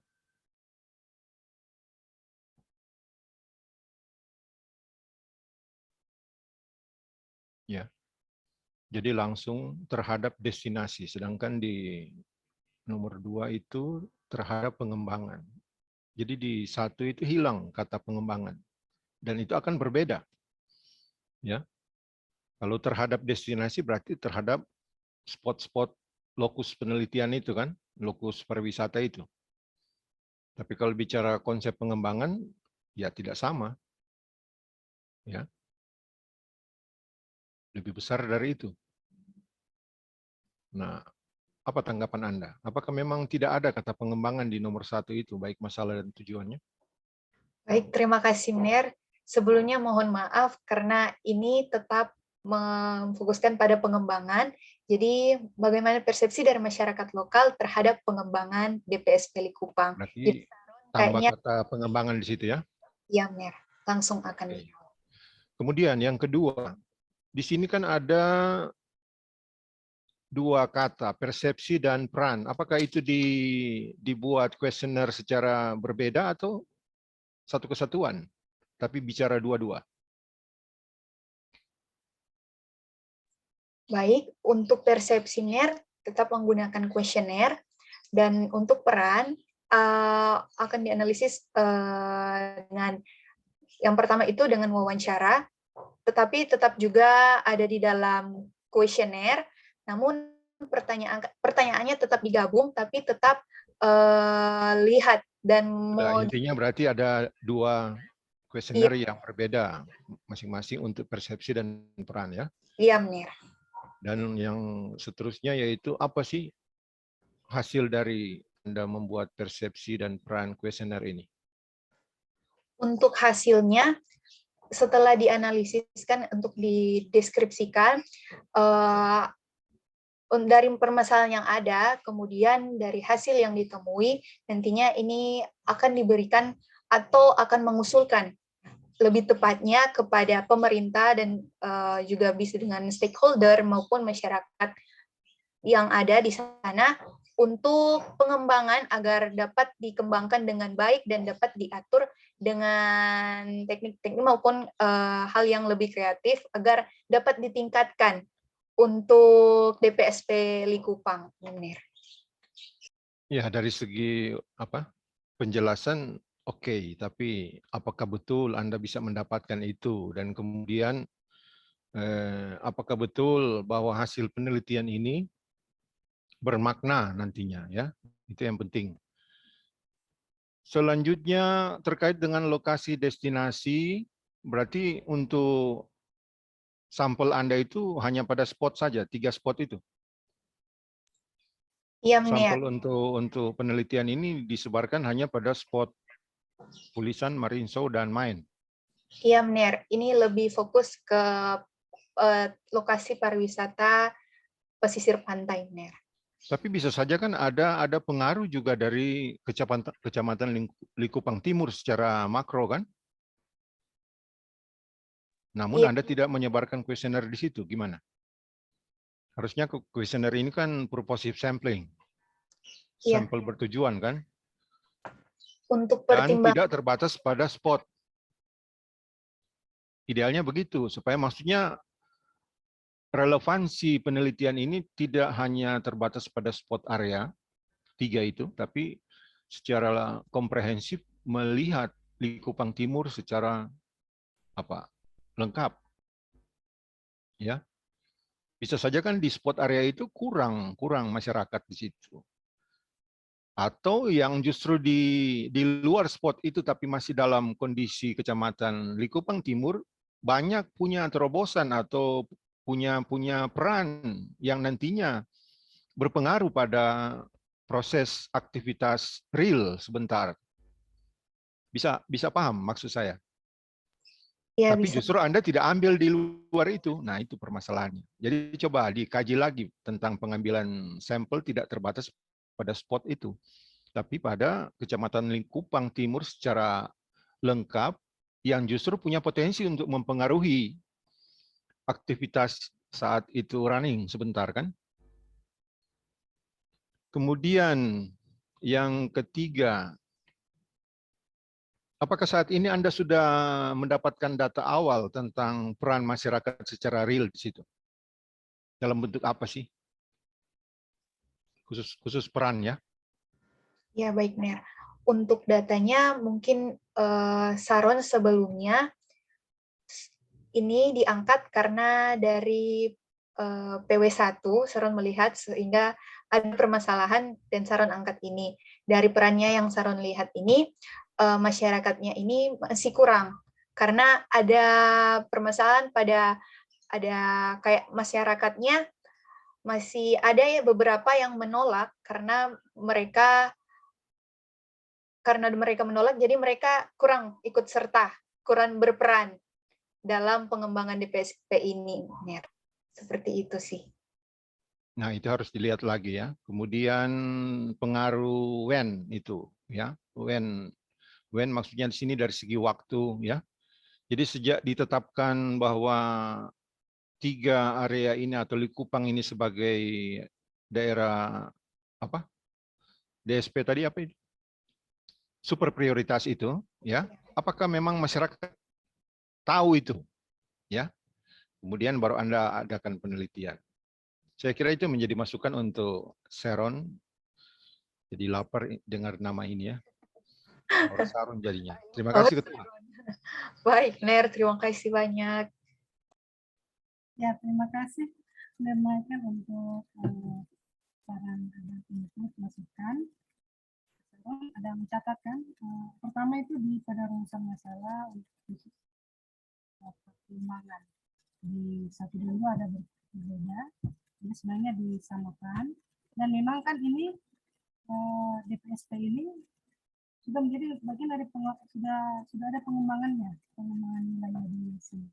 Speaker 6: Ya. Jadi langsung terhadap destinasi, sedangkan di nomor 2 itu terhadap pengembangan. Jadi di 1 itu hilang kata pengembangan. Dan itu akan berbeda. Ya. Kalau terhadap destinasi berarti terhadap spot-spot lokus penelitian itu kan, lokus pariwisata itu. Tapi kalau bicara konsep pengembangan, ya tidak sama. Ya. Lebih besar dari itu. Nah, apa tanggapan Anda? Apakah memang tidak ada kata pengembangan di nomor 1 itu, baik masalah dan tujuannya?
Speaker 7: Baik, terima kasih Mner. Sebelumnya mohon maaf karena ini tetap memfokuskan pada pengembangan. Jadi bagaimana persepsi dari masyarakat lokal terhadap pengembangan DPSP Likupang. Jadi
Speaker 6: Berarti tambah
Speaker 7: kayaknya
Speaker 6: kata pengembangan di situ ya?
Speaker 7: ya Mner, langsung akan.
Speaker 6: Oke. Kemudian yang kedua, di sini kan ada 2 kata, persepsi dan peran. Apakah itu dibuat kuesioner secara berbeda atau satu kesatuan, tapi bicara dua-dua?
Speaker 7: Baik, untuk persepsi Mner tetap menggunakan kuesioner, dan untuk peran akan dianalisis dengan yang pertama itu dengan wawancara, tetapi tetap juga ada di dalam kuesioner, namun pertanyaannya tetap digabung, tapi tetap lihat dan
Speaker 6: Nah, intinya berarti ada 2 kuesioner yang berbeda, masing-masing untuk persepsi dan peran ya.
Speaker 7: Iya, Mner.
Speaker 6: Dan yang seterusnya yaitu apa sih hasil dari Anda membuat persepsi dan peran kuesioner ini?
Speaker 7: Untuk hasilnya, setelah dianalisiskan untuk dideskripsikan, dari permasalahan yang ada, kemudian dari hasil yang ditemui, nantinya ini akan diberikan atau akan mengusulkan lebih tepatnya kepada pemerintah dan juga bisa dengan stakeholder maupun masyarakat yang ada di sana untuk pengembangan agar dapat dikembangkan dengan baik dan dapat diatur dengan teknik-teknik maupun hal yang lebih kreatif agar dapat ditingkatkan untuk DPSP Likupang.
Speaker 6: Ya, dari segi penjelasan oke, tapi apakah betul Anda bisa mendapatkan itu? Dan kemudian apakah betul bahwa hasil penelitian ini bermakna nantinya ya? Itu yang penting. Selanjutnya terkait dengan lokasi destinasi, berarti untuk sampel Anda itu hanya pada spot saja, 3 spot itu.
Speaker 7: Iya,
Speaker 6: Sampel
Speaker 7: Mner.
Speaker 6: untuk penelitian ini disebarkan hanya pada spot Pulisan, Marinsou, dan Main.
Speaker 7: Iya, Mner. Ini lebih fokus ke lokasi pariwisata pesisir pantai, Mner.
Speaker 6: Tapi bisa saja kan ada pengaruh juga dari Kecamatan Likupang Timur secara makro kan? Namun
Speaker 7: Iya.
Speaker 6: Anda tidak menyebarkan kuesioner di situ, gimana? Harusnya kuesioner ini kan purposive sampling.
Speaker 7: Iya.
Speaker 6: Sampel bertujuan kan?
Speaker 7: Untuk
Speaker 6: Dan
Speaker 7: pertimbangan
Speaker 6: tidak terbatas pada spot. Idealnya begitu, supaya maksudnya relevansi penelitian ini tidak hanya terbatas pada spot area 3 itu, tapi secara komprehensif melihat Likupang Timur secara lengkap. Ya. Bisa saja kan di spot area itu kurang masyarakat di situ. Atau yang justru di luar spot itu tapi masih dalam kondisi Kecamatan Likupang Timur banyak punya terobosan atau punya peran yang nantinya berpengaruh pada proses aktivitas real sebentar. Bisa paham maksud saya?
Speaker 7: Ya,
Speaker 6: Tapi
Speaker 7: bisa.
Speaker 6: justru Anda tidak ambil di luar itu. Nah, itu permasalahannya. Jadi coba dikaji lagi tentang pengambilan sampel tidak terbatas pada spot itu, tapi pada Kecamatan Likupang Timur secara lengkap yang justru punya potensi untuk mempengaruhi aktivitas saat itu running sebentar kan. Kemudian yang ketiga, apakah saat ini Anda sudah mendapatkan data awal tentang peran masyarakat secara real di situ? Dalam bentuk apa sih? Khusus peran ya?
Speaker 7: Ya, baik, Ner. Untuk datanya mungkin Saron sebelumnya ini diangkat karena dari PW1 Saron melihat sehingga ada permasalahan dan Saron angkat ini. Dari perannya yang Saron lihat ini, masyarakatnya ini masih kurang karena ada permasalahan pada ada kayak masyarakatnya masih ada ya beberapa yang menolak karena mereka menolak, jadi mereka kurang ikut serta, kurang berperan dalam pengembangan DPSP ini, Ner. Seperti itu sih.
Speaker 6: Nah, itu harus dilihat lagi ya. Kemudian pengaruh WEN itu ya. WEN maksudnya di sini dari segi waktu ya. Jadi sejak ditetapkan bahwa 3 area ini atau Likupang ini sebagai daerah DSP tadi apa itu? Super prioritas itu ya. Apakah memang masyarakat tahu itu ya? Kemudian baru Anda adakan penelitian. Saya kira itu menjadi masukan untuk Saron. Jadi lapar dengar nama ini ya. Saron jadinya. Terima kasih Ketua.
Speaker 7: Baik, Ner, terima kasih banyak.
Speaker 4: Ya, terima kasih Michael untuk saran dan input masukan. Ada mencatatkan pertama itu pada rumusan masalah untuk pertimbangan di 1 dan 2 ada berbeda, ini sebenarnya disamakan dan memang kan ini DPSP ini sudah menjadi bagian dari sudah ada pengembangan wilayah di sini.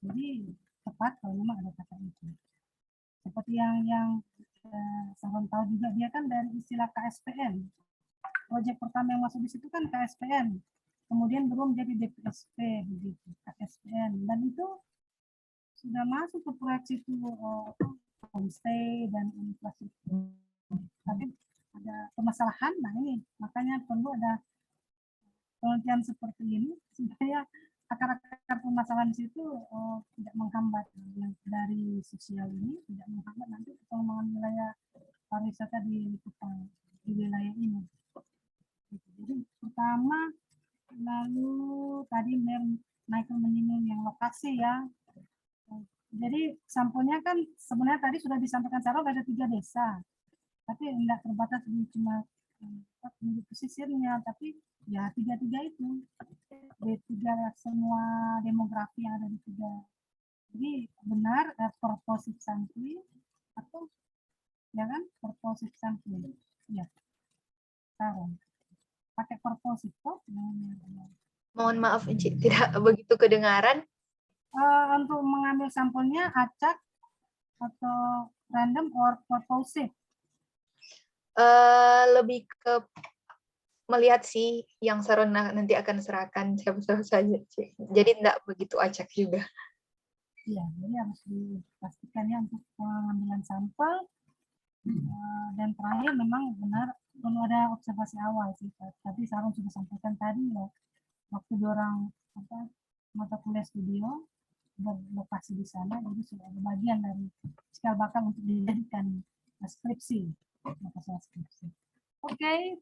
Speaker 4: Jadi tepat kalau memang ada kata itu. Seperti yang Saron tahu juga dia kan dari istilah KSPN. Proyek pertama yang masuk di situ kan KSPN. Kemudian belum jadi DPSP begitu, KSPN, dan itu sudah masuk ke proyek situ homestay dan infrastruktur. Tapi ada permasalahan, nah ini makanya perlu ada penelitian seperti ini supaya akar-akar permasalahan di situ tidak menghambat yang dari sosial ini, tidak menghambat nanti pengembangan wilayah pariwisata di Likupang di wilayah ini. Jadi pertama, lalu tadi Michael menyinggung yang lokasi ya. Jadi sampelnya kan sebenarnya tadi sudah disampaikan Sarah ada 3 desa, tapi tidak terbatas di cuma penduduk pesisirnya, tapi ya 3 itu di 3 semua demografi yang ada di 3. Jadi benar purposive sampling atau ya kan purposive sampling ya Sarah pakai purposive kok.
Speaker 7: Mohon maaf, Enci, tidak begitu kedengaran.
Speaker 4: Untuk mengambil sampelnya acak atau random or purposive?
Speaker 7: Lebih ke melihat sih yang Saron nanti akan serahkan siapa saja. Jadi tidak begitu acak juga.
Speaker 4: Iya, jadi harus dipastikan ya untuk pengambilan sampel. Dan terakhir memang benar perlu ada observasi awal sih. Tapi Saron sudah sampaikan tadi loh, waktu dorang mata kuliah studio berlokasi di sana, jadi sudah ada bagian dari cikal bakal untuk dijadikan skripsi, masalah skripsi. Oke,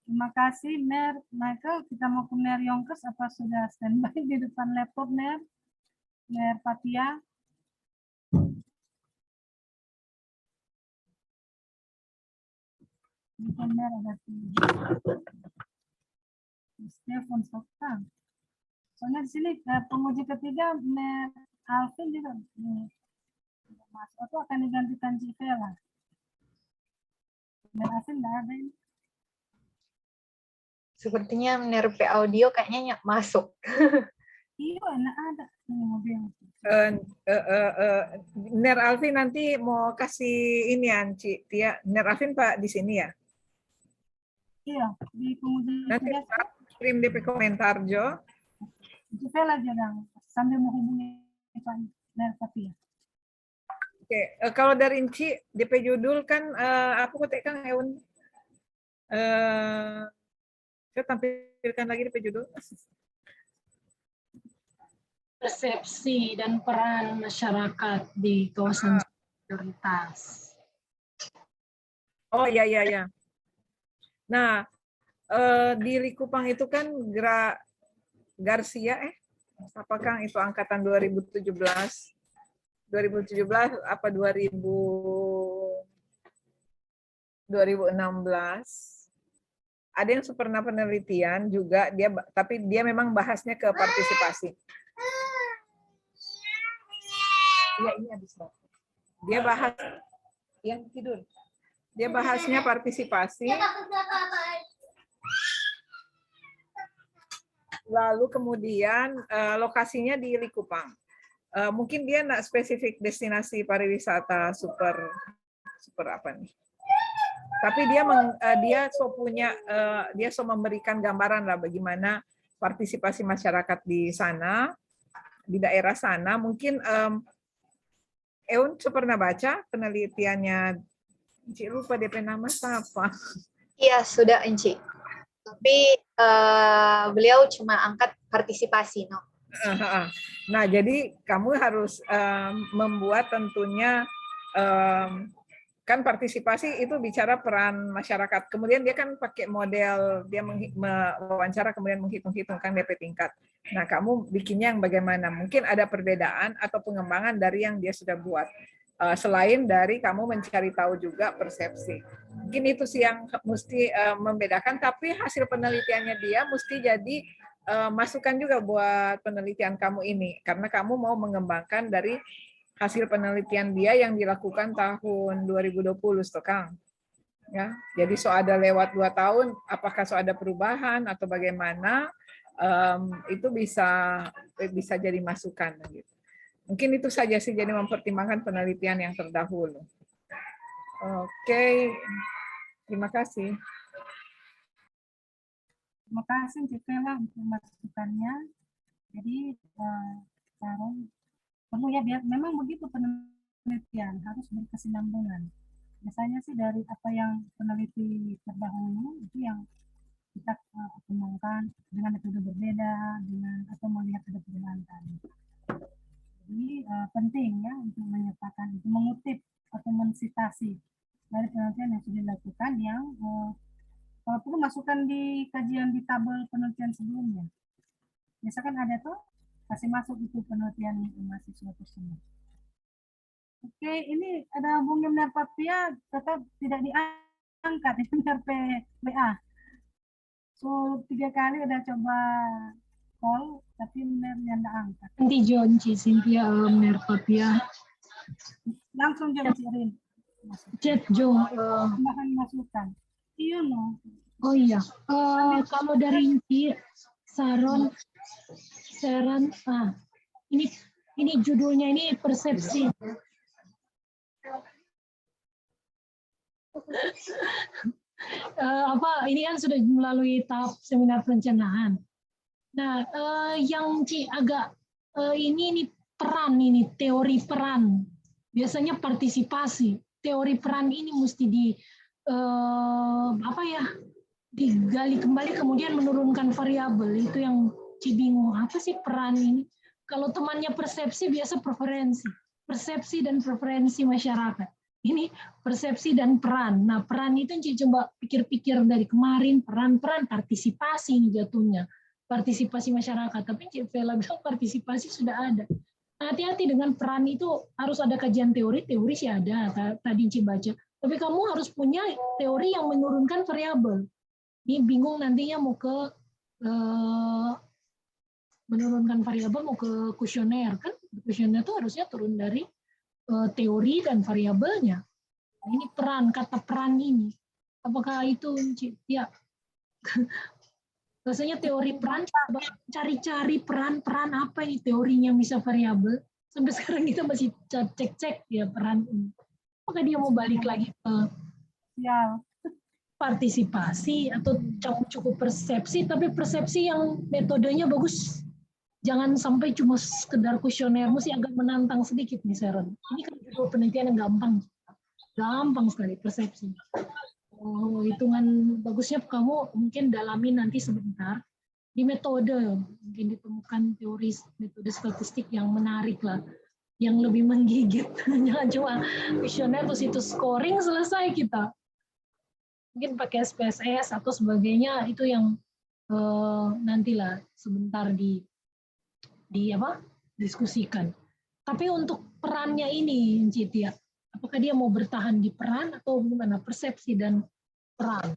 Speaker 4: Terima kasih, Mer. Michael, kita mau ke Mer Yonkers, apa sudah standby di depan laptop, Mer? Mer Fatia. Ini kan Mer ada Stefan Sokang. Soalnya di sini penguji ketiga, Mer Alvin juga masuk, atau akan digantikan Civela. Mer Alvin nggak ada ini.
Speaker 7: Sepertinya menerpe audio kayaknya masuk.
Speaker 4: Iya, enak ada ini mobil.
Speaker 5: Ner Alvin nanti mau kasih ini Ci Tia. Ner Alvin Pak di sini ya.
Speaker 4: Iya, di penguji
Speaker 5: Nanti
Speaker 4: ketiga.
Speaker 5: kirim DP komentar Jo.
Speaker 4: Civela jarang sambil menghubungi Pak Mer Fatia.
Speaker 5: Oke, kalau dari Ci DP judul kan apa kok Kang Eun? Saya tampilkan lagi DP judul.
Speaker 2: Persepsi dan peran masyarakat di kawasan prioritas.
Speaker 5: Oh iya iya iya. Nah, di Likupang itu kan Garcia apakah itu angkatan 2017 apa 2016 ada yang pernah penelitian juga dia, tapi dia memang bahasnya ke partisipasi. Iya ini habis banget. Dia bahas yang tidur. Dia bahasnya partisipasi. Lalu kemudian lokasinya di Likupang. Mungkin dia nggak spesifik destinasi pariwisata super apa nih. Tapi dia so memberikan gambaran lah bagaimana partisipasi masyarakat di sana, di daerah sana. Mungkin Eun pernah baca penelitiannya, Cik lupa DP nama siapa?
Speaker 7: Iya, sudah Enci. Tapi beliau cuma angkat partisipasi, no.
Speaker 5: Nah, jadi kamu harus membuat tentunya kan partisipasi itu bicara peran masyarakat. Kemudian dia kan pakai model, dia mewawancara kemudian menghitung-hitungkan DP tingkat. Nah, kamu bikinnya yang bagaimana? Mungkin ada perbedaan atau pengembangan dari yang dia sudah buat. Selain dari kamu mencari tahu juga persepsi. Mungkin itu sih yang mesti membedakan, tapi hasil penelitiannya dia mesti jadi masukan juga buat penelitian kamu ini. Karena kamu mau mengembangkan dari hasil penelitian dia yang dilakukan tahun 2020, Kang. Ya, jadi ada lewat 2 tahun, apakah ada perubahan atau bagaimana, itu bisa jadi masukan. Gitu. Mungkin itu saja sih, jadi mempertimbangkan penelitian yang terdahulu. Oke, terima kasih.
Speaker 4: Terima kasih Cipela untuk masukannya. Jadi sekarang perlu ya, biar memang begitu penelitian harus berkesinambungan. Biasanya sih dari apa yang peneliti terdahulu itu yang kita kembangkan dengan metode berbeda, dengan atau melihat ada perbedaan tadi. Jadi penting ya untuk menyertakan itu, mengutip atau mensitasi dari penelitian yang sudah dilakukan yang kalau perlu masukkan di kajian di tabel penelitian sebelumnya. Misalkan ada tuh kasih masuk itu penelitian mahasiswa tersebut. Oke, ini ada hubungan Mer Fatia tetap tidak diangkat, itu Mer PWA. So 3 kali udah coba call, tapi Mer yang tidak angkat.
Speaker 2: Nanti Jonci, Cynthia, Mer Fatia.
Speaker 4: Langsung jam Cirin.
Speaker 2: Chat Jo.
Speaker 4: Bahan masukan. Iya no.
Speaker 2: Oh iya, kalau dari Inci, Saran, ini judulnya ini persepsi. Ini kan sudah melalui tahap seminar perencanaan. Nah, yang agak ini peran ini, teori peran. Biasanya partisipasi. Teori peran ini mesti digali kembali, kemudian menurunkan variabel. Itu yang bingung, apa sih peran ini? Kalau temannya persepsi biasa preferensi, persepsi dan preferensi masyarakat. Ini persepsi dan peran. Nah, peran itu Ci coba pikir-pikir dari kemarin, peran-peran partisipasi ini jatuhnya. Partisipasi masyarakat. Tapi Cik Vela bilang partisipasi sudah ada. Hati-hati dengan peran itu, harus ada kajian teori sih ada, tadi Ci baca. Tapi kamu harus punya teori yang menurunkan variabel. Ini bingung nantinya mau ke menurunkan variabel, mau ke kuesioner. Kan kuesioner itu harusnya turun dari teori dan variabelnya. Nah, ini peran, kata peran ini. Apakah itu, ya, rasanya teori peran, cari-cari peran-peran apa ini teorinya bisa variabel. Sampai sekarang kita masih cek-cek ya peran ini. Apakah dia mau balik lagi ke partisipasi atau cukup persepsi, tapi persepsi yang metodenya bagus. Jangan sampai cuma sekedar kuesioner, mesti agak menantang sedikit nih Sharon. Ini kan judul penelitian yang gampang sekali persepsi. Hitungan bagusnya kamu mungkin dalami nanti sebentar di metode, mungkin ditemukan teori metode statistik yang menarik lah, yang lebih menggigit. Jangan cuma kuesioner terus itu scoring selesai kita. Mungkin pakai SPSS atau sebagainya itu yang nantilah sebentar diskusikan. Tapi untuk perannya ini, Citia, apakah dia mau bertahan di peran atau gimana? Persepsi dan peran.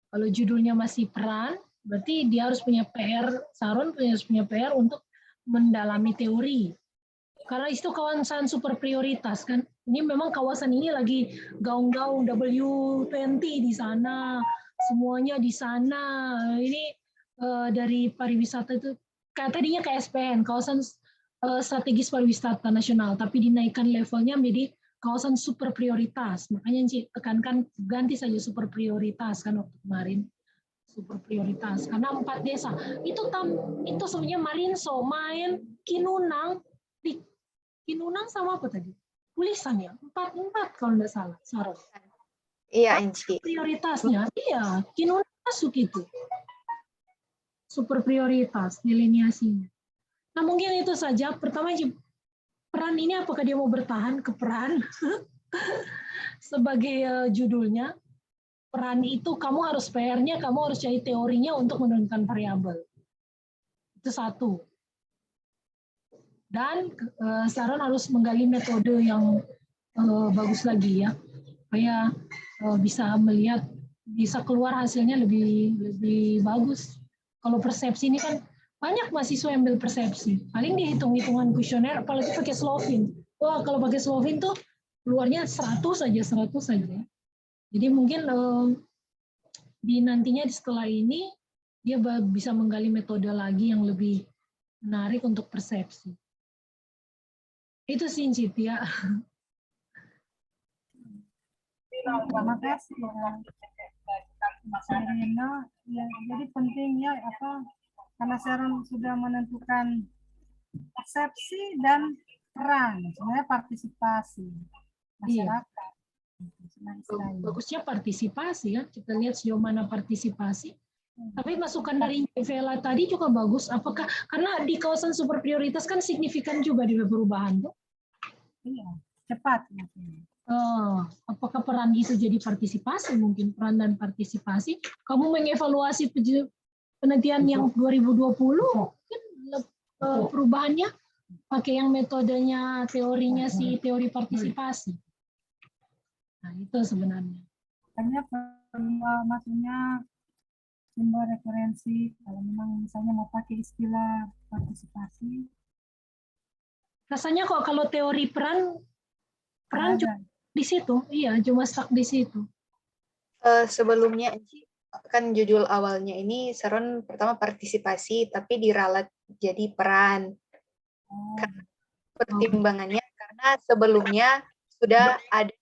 Speaker 2: Kalau judulnya masih peran, berarti dia harus punya PR, Sharon harus punya PR untuk mendalami teori. Karena itu kawasan super prioritas kan. Ini memang kawasan ini lagi gaung-gaung W20 di sana, semuanya di sana. Ini dari pariwisata itu tadinya ke SPN, kawasan strategis pariwisata nasional, tapi dinaikkan levelnya menjadi kawasan super prioritas. Makanya Ci tekankan ganti saja super prioritas kan waktu kemarin. Super prioritas karena 4 desa. Itu sebenarnya Marinso, Main, Kinunang, di Kinunang sama apa tadi? Tulisan ya, 4 kalau tidak salah, Sarah.
Speaker 7: Iya, Enci.
Speaker 2: Prioritasnya, iya, Kinunang masuk itu. Super prioritas, delineasinya. Nah, mungkin itu saja. Pertama, peran ini apakah dia mau bertahan ke peran? Sebagai judulnya, peran itu kamu harus PR-nya, kamu harus cari teorinya untuk menentukan variabel. Itu satu. Dan Sharon harus menggali metode yang bagus lagi ya, supaya bisa melihat, bisa keluar hasilnya lebih bagus. Kalau persepsi ini kan banyak mahasiswa yang ambil persepsi, paling dihitung-hitungan kuesioner, apalagi pakai Slovin. Wah, kalau pakai Slovin tuh keluarnya 100 saja. Jadi mungkin di nantinya setelah ini dia bisa menggali metode lagi yang lebih menarik untuk persepsi. Itu sih Citia.
Speaker 4: Terima kasih Mas Irina. Ya, jadi pentingnya karena Sharon sudah menentukan persepsi dan peran, sebenarnya partisipasi masyarakat.
Speaker 2: Bagusnya partisipasi ya. Kita lihat sejauh mana partisipasi. Tapi masukan dari Vela tadi juga bagus. Apakah karena di kawasan super prioritas kan signifikan juga di perubahan tuh?
Speaker 4: Iya, cepat.
Speaker 2: Apakah peran itu jadi partisipasi? Mungkin peran dan partisipasi. Kamu mengevaluasi penelitian yang 2020, mungkin perubahannya pakai yang metodenya, teorinya teori partisipasi. Nah, itu sebenarnya.
Speaker 4: Hanya maksudnya sumber referensi, kalau memang misalnya mau pakai istilah partisipasi.
Speaker 2: Rasanya kok kalau teori peran juga di situ, iya, cuma stuck di situ.
Speaker 7: Sebelumnya kan judul awalnya ini Sharon pertama partisipasi, tapi diralat jadi peran. Pertimbangannya karena sebelumnya sudah ada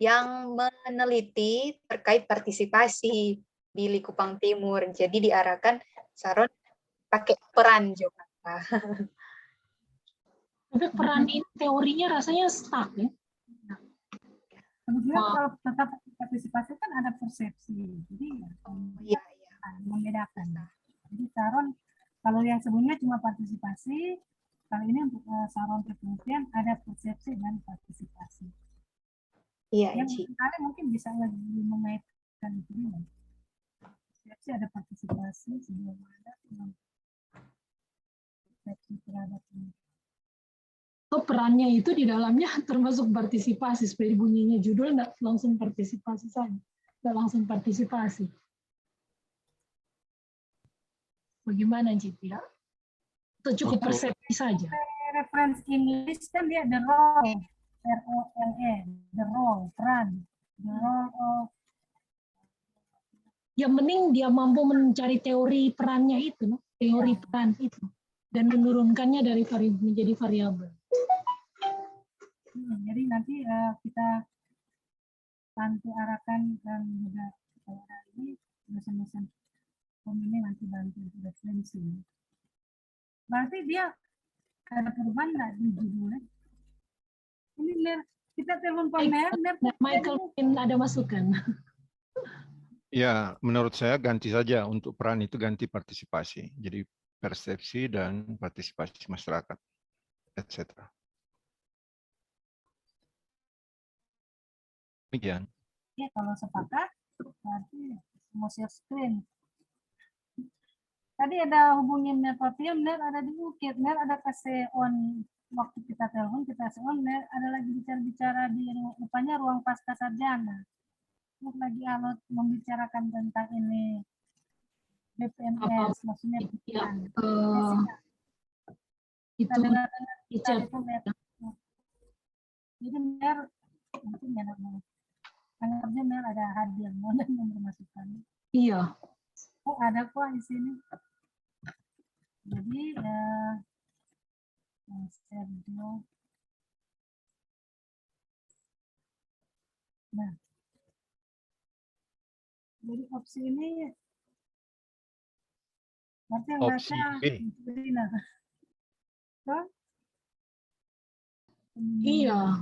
Speaker 7: yang meneliti terkait partisipasi di Likupang Timur, jadi diarahkan Sharon pakai peran juga.
Speaker 2: Tapi peran ini teorinya rasanya stuck ya.
Speaker 4: Sebetulnya kalau tetap partisipasi kan ada persepsi, jadi membedakan. Jadi Sharon, kalau yang sebelumnya cuma partisipasi, kalau ini untuk Sharon penelitian ada persepsi dan partisipasi.
Speaker 7: Iya,
Speaker 4: Yang
Speaker 7: Ci.
Speaker 4: kalian mungkin bisa lebih mengaitkan itu juga. Persepsi ada partisipasi sebelum ada persepsi terhadap ini.
Speaker 2: Oh, perannya itu di dalamnya termasuk partisipasi, seperti bunyinya judul nggak langsung partisipasi saja, nggak langsung partisipasi. Bagaimana Cipia? Atau cukup
Speaker 6: Untuk-
Speaker 2: persepsi saja?
Speaker 4: Reference English kan dia the role, ROLE, the role, peran, the role of.
Speaker 2: Yang penting dia mampu mencari teori perannya itu, no? Teori peran itu, dan menurunkannya dari menjadi variabel.
Speaker 4: Jadi nanti kita bantu arahkan dan juga kalau ini dosen-dosen ini nanti bantu referensi. Berarti dia ada perubahan nggak di judulnya? Ini Mer, kita telepon Pak Mer,
Speaker 2: Michael mungkin ada masukan.
Speaker 6: Ya, menurut saya ganti saja untuk peran itu ganti partisipasi. Jadi persepsi dan partisipasi masyarakat, etc. Demikian.
Speaker 4: Ya, kalau sepakat, berarti mau share screen. Tadi ada hubungin Mer Papiam, Mer ada di UKIT, Mer ada kasih on waktu kita telepon, kita kasih on, Mer ada lagi bicara-bicara di rupanya ruang pasca sarjana. Mer lagi alot membicarakan tentang ini BPMS, maksudnya
Speaker 2: Ya,
Speaker 4: pikiran. Kita
Speaker 2: itu
Speaker 4: dengar
Speaker 2: teacher.
Speaker 4: itu Mer. Jadi Mer, mungkin Mer anggapnya Mer ada hadir, mau mempermasukkan.
Speaker 2: Iya.
Speaker 4: Oh ada kok di sini. Jadi Sergio. Nah, jadi opsi ini berarti yang
Speaker 6: Opsi
Speaker 4: baca
Speaker 6: B.
Speaker 4: Rina. Toh?
Speaker 2: Iya.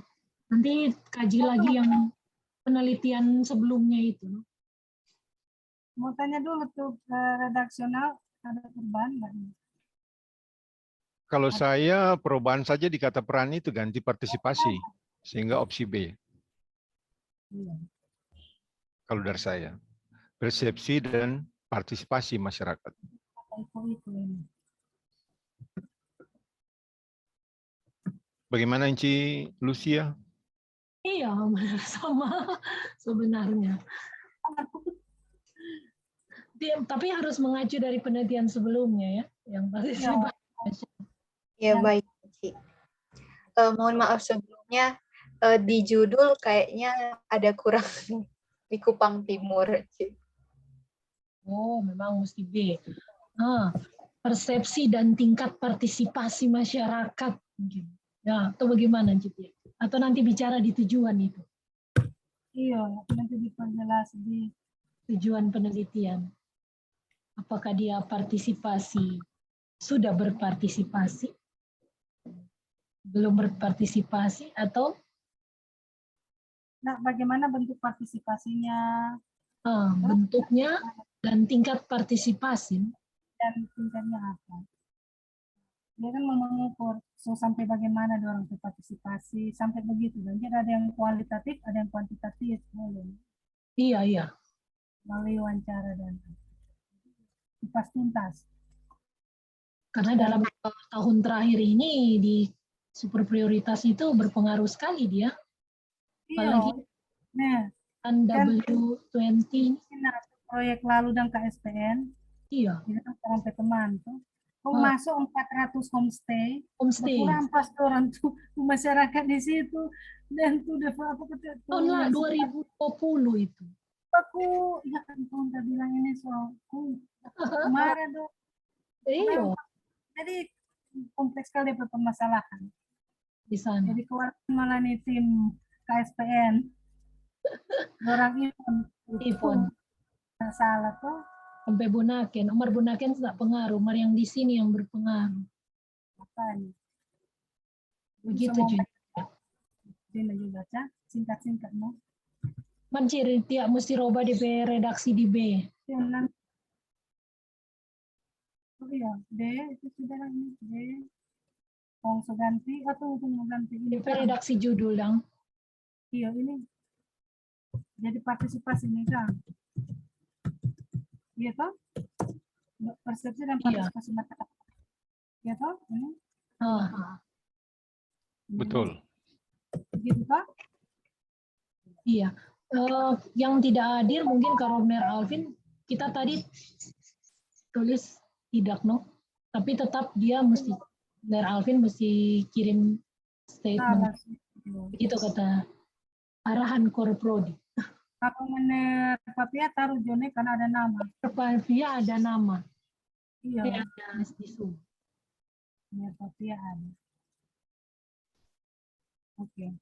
Speaker 2: Nanti kaji lagi yang penelitian sebelumnya itu. No?
Speaker 4: Mau tanya dulu tuh ke redaksional ada perubahan nggak?
Speaker 6: Kalau saya perubahan saja di kata peran itu ganti partisipasi, sehingga opsi B.
Speaker 4: Iya.
Speaker 6: Kalau dari saya, persepsi dan partisipasi masyarakat.
Speaker 4: Itu ini.
Speaker 6: Bagaimana Enci Lucia?
Speaker 2: Iya, sama sebenarnya. Tapi harus mengacu dari penelitian sebelumnya ya, yang partisipasi.
Speaker 7: Ya, baik, Ci. Mohon maaf sebelumnya, di judul kayaknya ada kurang di Kupang Timur, Ci.
Speaker 2: Oh, memang mesti B. Persepsi dan tingkat partisipasi masyarakat. Ya, atau bagaimana, Cip? Atau nanti bicara di tujuan itu,
Speaker 4: Iya, nanti diperjelas di
Speaker 2: tujuan penelitian. Apakah dia partisipasi, sudah berpartisipasi, belum berpartisipasi, atau
Speaker 4: nah, bagaimana bentuk partisipasinya
Speaker 2: bentuknya dan tingkat partisipasi.
Speaker 4: dan tingkatnya apa? Dia kan mau mengukur sampai bagaimana orang berpartisipasi sampai begitu. Dan jadi ada yang kualitatif, ada yang kuantitatif, boleh
Speaker 2: Iya.
Speaker 4: melalui wawancara dan kupas tuntas.
Speaker 2: Karena dalam tahun terakhir ini di super prioritas itu berpengaruh sekali dia. Apalagi
Speaker 4: Nah,
Speaker 2: W20.
Speaker 4: proyek lalu dan KSPN.
Speaker 2: Iya.
Speaker 4: Ini kan sampai teman tuh. Masuk 400 homestay. Merampas orang tuh masyarakat di situ dan tuh udah apa
Speaker 2: tahun 2020 itu.
Speaker 4: Aku ya kan tahun tadi bilang ini soal kemarin tuh.
Speaker 2: Iya.
Speaker 4: Jadi kompleks sekali permasalahan
Speaker 2: Di sana.
Speaker 4: Jadi keluar malah nih tim KSPN. Orang Ipon. Salah tuh.
Speaker 2: Sampai Bunaken, Umar Bunaken tidak pengaruh, Umar yang di sini yang berpengaruh.
Speaker 4: Makanya.
Speaker 2: Begitu juga.
Speaker 4: Ini juga baca singkat-singkat mau.
Speaker 2: Menciri tiap mesti roba di B, redaksi di B.
Speaker 4: Oh iya, D itu sudah ini D. Langsung ganti atau untuk mengganti ini?
Speaker 2: DP redaksi judul dong.
Speaker 4: Iya ini Jadi partisipasi nih Kang. Iya toh? Persepsi dan partisipasi masyarakat. Iya toh? Ini.
Speaker 6: Betul.
Speaker 4: Gitu toh?
Speaker 2: Iya. Yang tidak hadir mungkin Karobner Alvin, kita tadi tulis tidak, no? Tapi tetap dia mesti, Ner Alvin mesti kirim statement. Begitu kata arahan Korprodi.
Speaker 4: Kalau Mener Papia taruh Jone karena ada nama.
Speaker 2: Papia ada nama.
Speaker 4: Iya.
Speaker 2: Ada di Zoom.
Speaker 4: Mener Papia ada. Oke.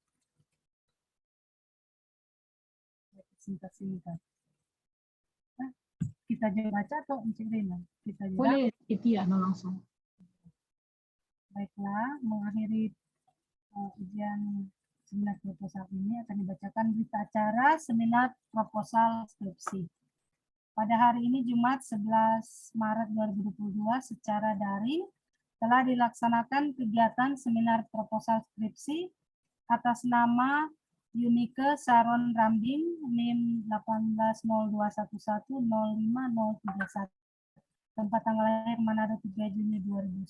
Speaker 4: Singkat-singkat. Nah, kita juga baca atau Rina? Kita juga.
Speaker 2: Boleh, itu ya, langsung.
Speaker 4: Baiklah, mengakhiri ujian seminar proposal ini akan dibacakan berita acara seminar proposal skripsi. Pada hari ini Jumat 11 Maret 2022 secara daring telah dilaksanakan kegiatan seminar proposal skripsi atas nama Yunike Saron Rambing NIM 18021105031, tempat tanggal lahir Manado 3 Juni 2001.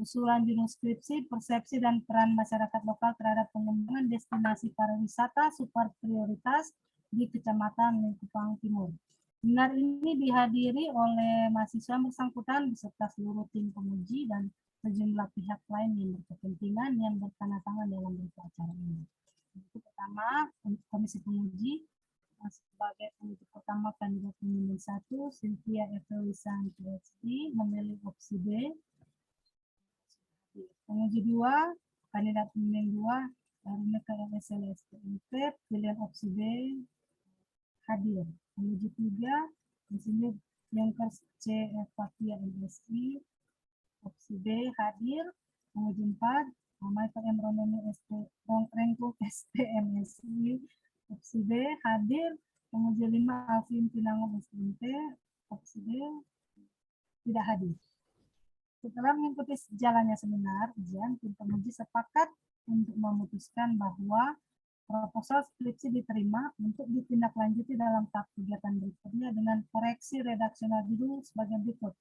Speaker 4: Usulan judul skripsi, persepsi dan peran masyarakat lokal terhadap pengembangan destinasi pariwisata super prioritas di Kecamatan Likupang Timur. Seminar ini dihadiri oleh mahasiswa bersangkutan beserta seluruh tim penguji dan sejumlah pihak lain yang berkepentingan yang bertanda tangan dalam berita acara ini. Itu pertama, Komisi Penguji sebagai penguji pertama kandidat pemimpin 1, Cynthia Evelyn PhD, memilih opsi B. Penguji 2, kandidat pemimpin 2, Karina KMSLSPMP, pilihan opsi B, hadir. Penguji 3, Insinyur Yonkers C. Papia MSI, opsi B, hadir. Penguji 4, Michael M. Ronomi Rengku STMSI, opsi B, hadir. Penguji 5, Alvin Pinango SMT, opsi B, tidak hadir. Setelah mengikuti jalannya seminar ujian, tim penguji sepakat untuk memutuskan bahwa proposal skripsi diterima untuk ditindaklanjuti dalam tahap kegiatan berikutnya dengan koreksi redaksional judul sebagai berikut.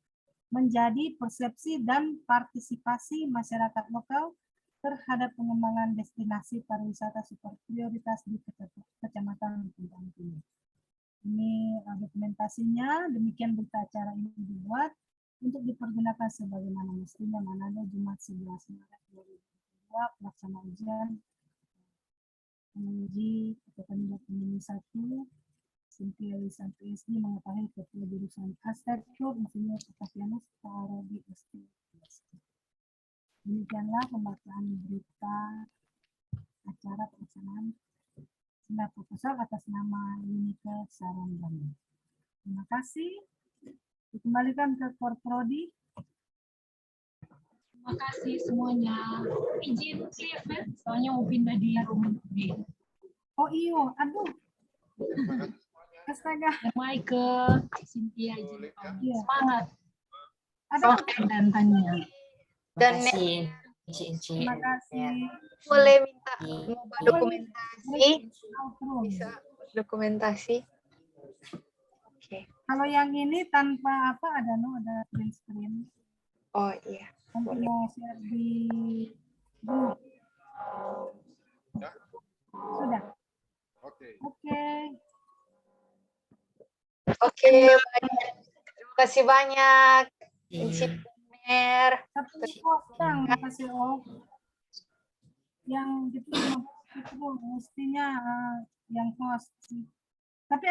Speaker 4: Menjadi persepsi dan partisipasi masyarakat lokal terhadap pengembangan destinasi pariwisata super prioritas di Kecamatan Likupang Timur. Ini dokumentasinya, demikian berita acara ini dibuat untuk dipergunakan sebagaimana mestinya. Manado Jumat 11 Maret 2022, pelaksana ujian penguji atau kandidat pemimpin 1, Cynthia Lisan PhD, mengetahui ketua jurusan Arsitektur Insinyur Octavianus Parabi ST. Demikianlah pembacaan berita acara pelaksanaan seminar proposal atas nama Yunike Saron Rambing. Terima kasih. Dikembalikan ke Korprodi.
Speaker 2: Terima kasih semuanya. Izin clear, soalnya mau pindah di room B.
Speaker 4: Oh iyo, aduh. Astaga.
Speaker 2: Damai ke Cynthia, izin pamit.
Speaker 4: Iya.
Speaker 2: Semangat.
Speaker 4: Aduh.
Speaker 2: Dan Tania.
Speaker 7: Dan
Speaker 4: Terima kasih.
Speaker 7: boleh minta
Speaker 1: Iya.
Speaker 7: dokumentasi,
Speaker 4: Outro.
Speaker 7: bisa dokumentasi. Oke.
Speaker 4: Kalau yang ini tanpa apa ada print screen.
Speaker 7: Oh iya.
Speaker 4: Untuk mau share di grup. Sudah.
Speaker 6: Oke.
Speaker 4: Oke.
Speaker 7: Oke, baik. Terima kasih banyak. Insinyur.
Speaker 4: Tapi yang makasih yang gitu mestinya yang host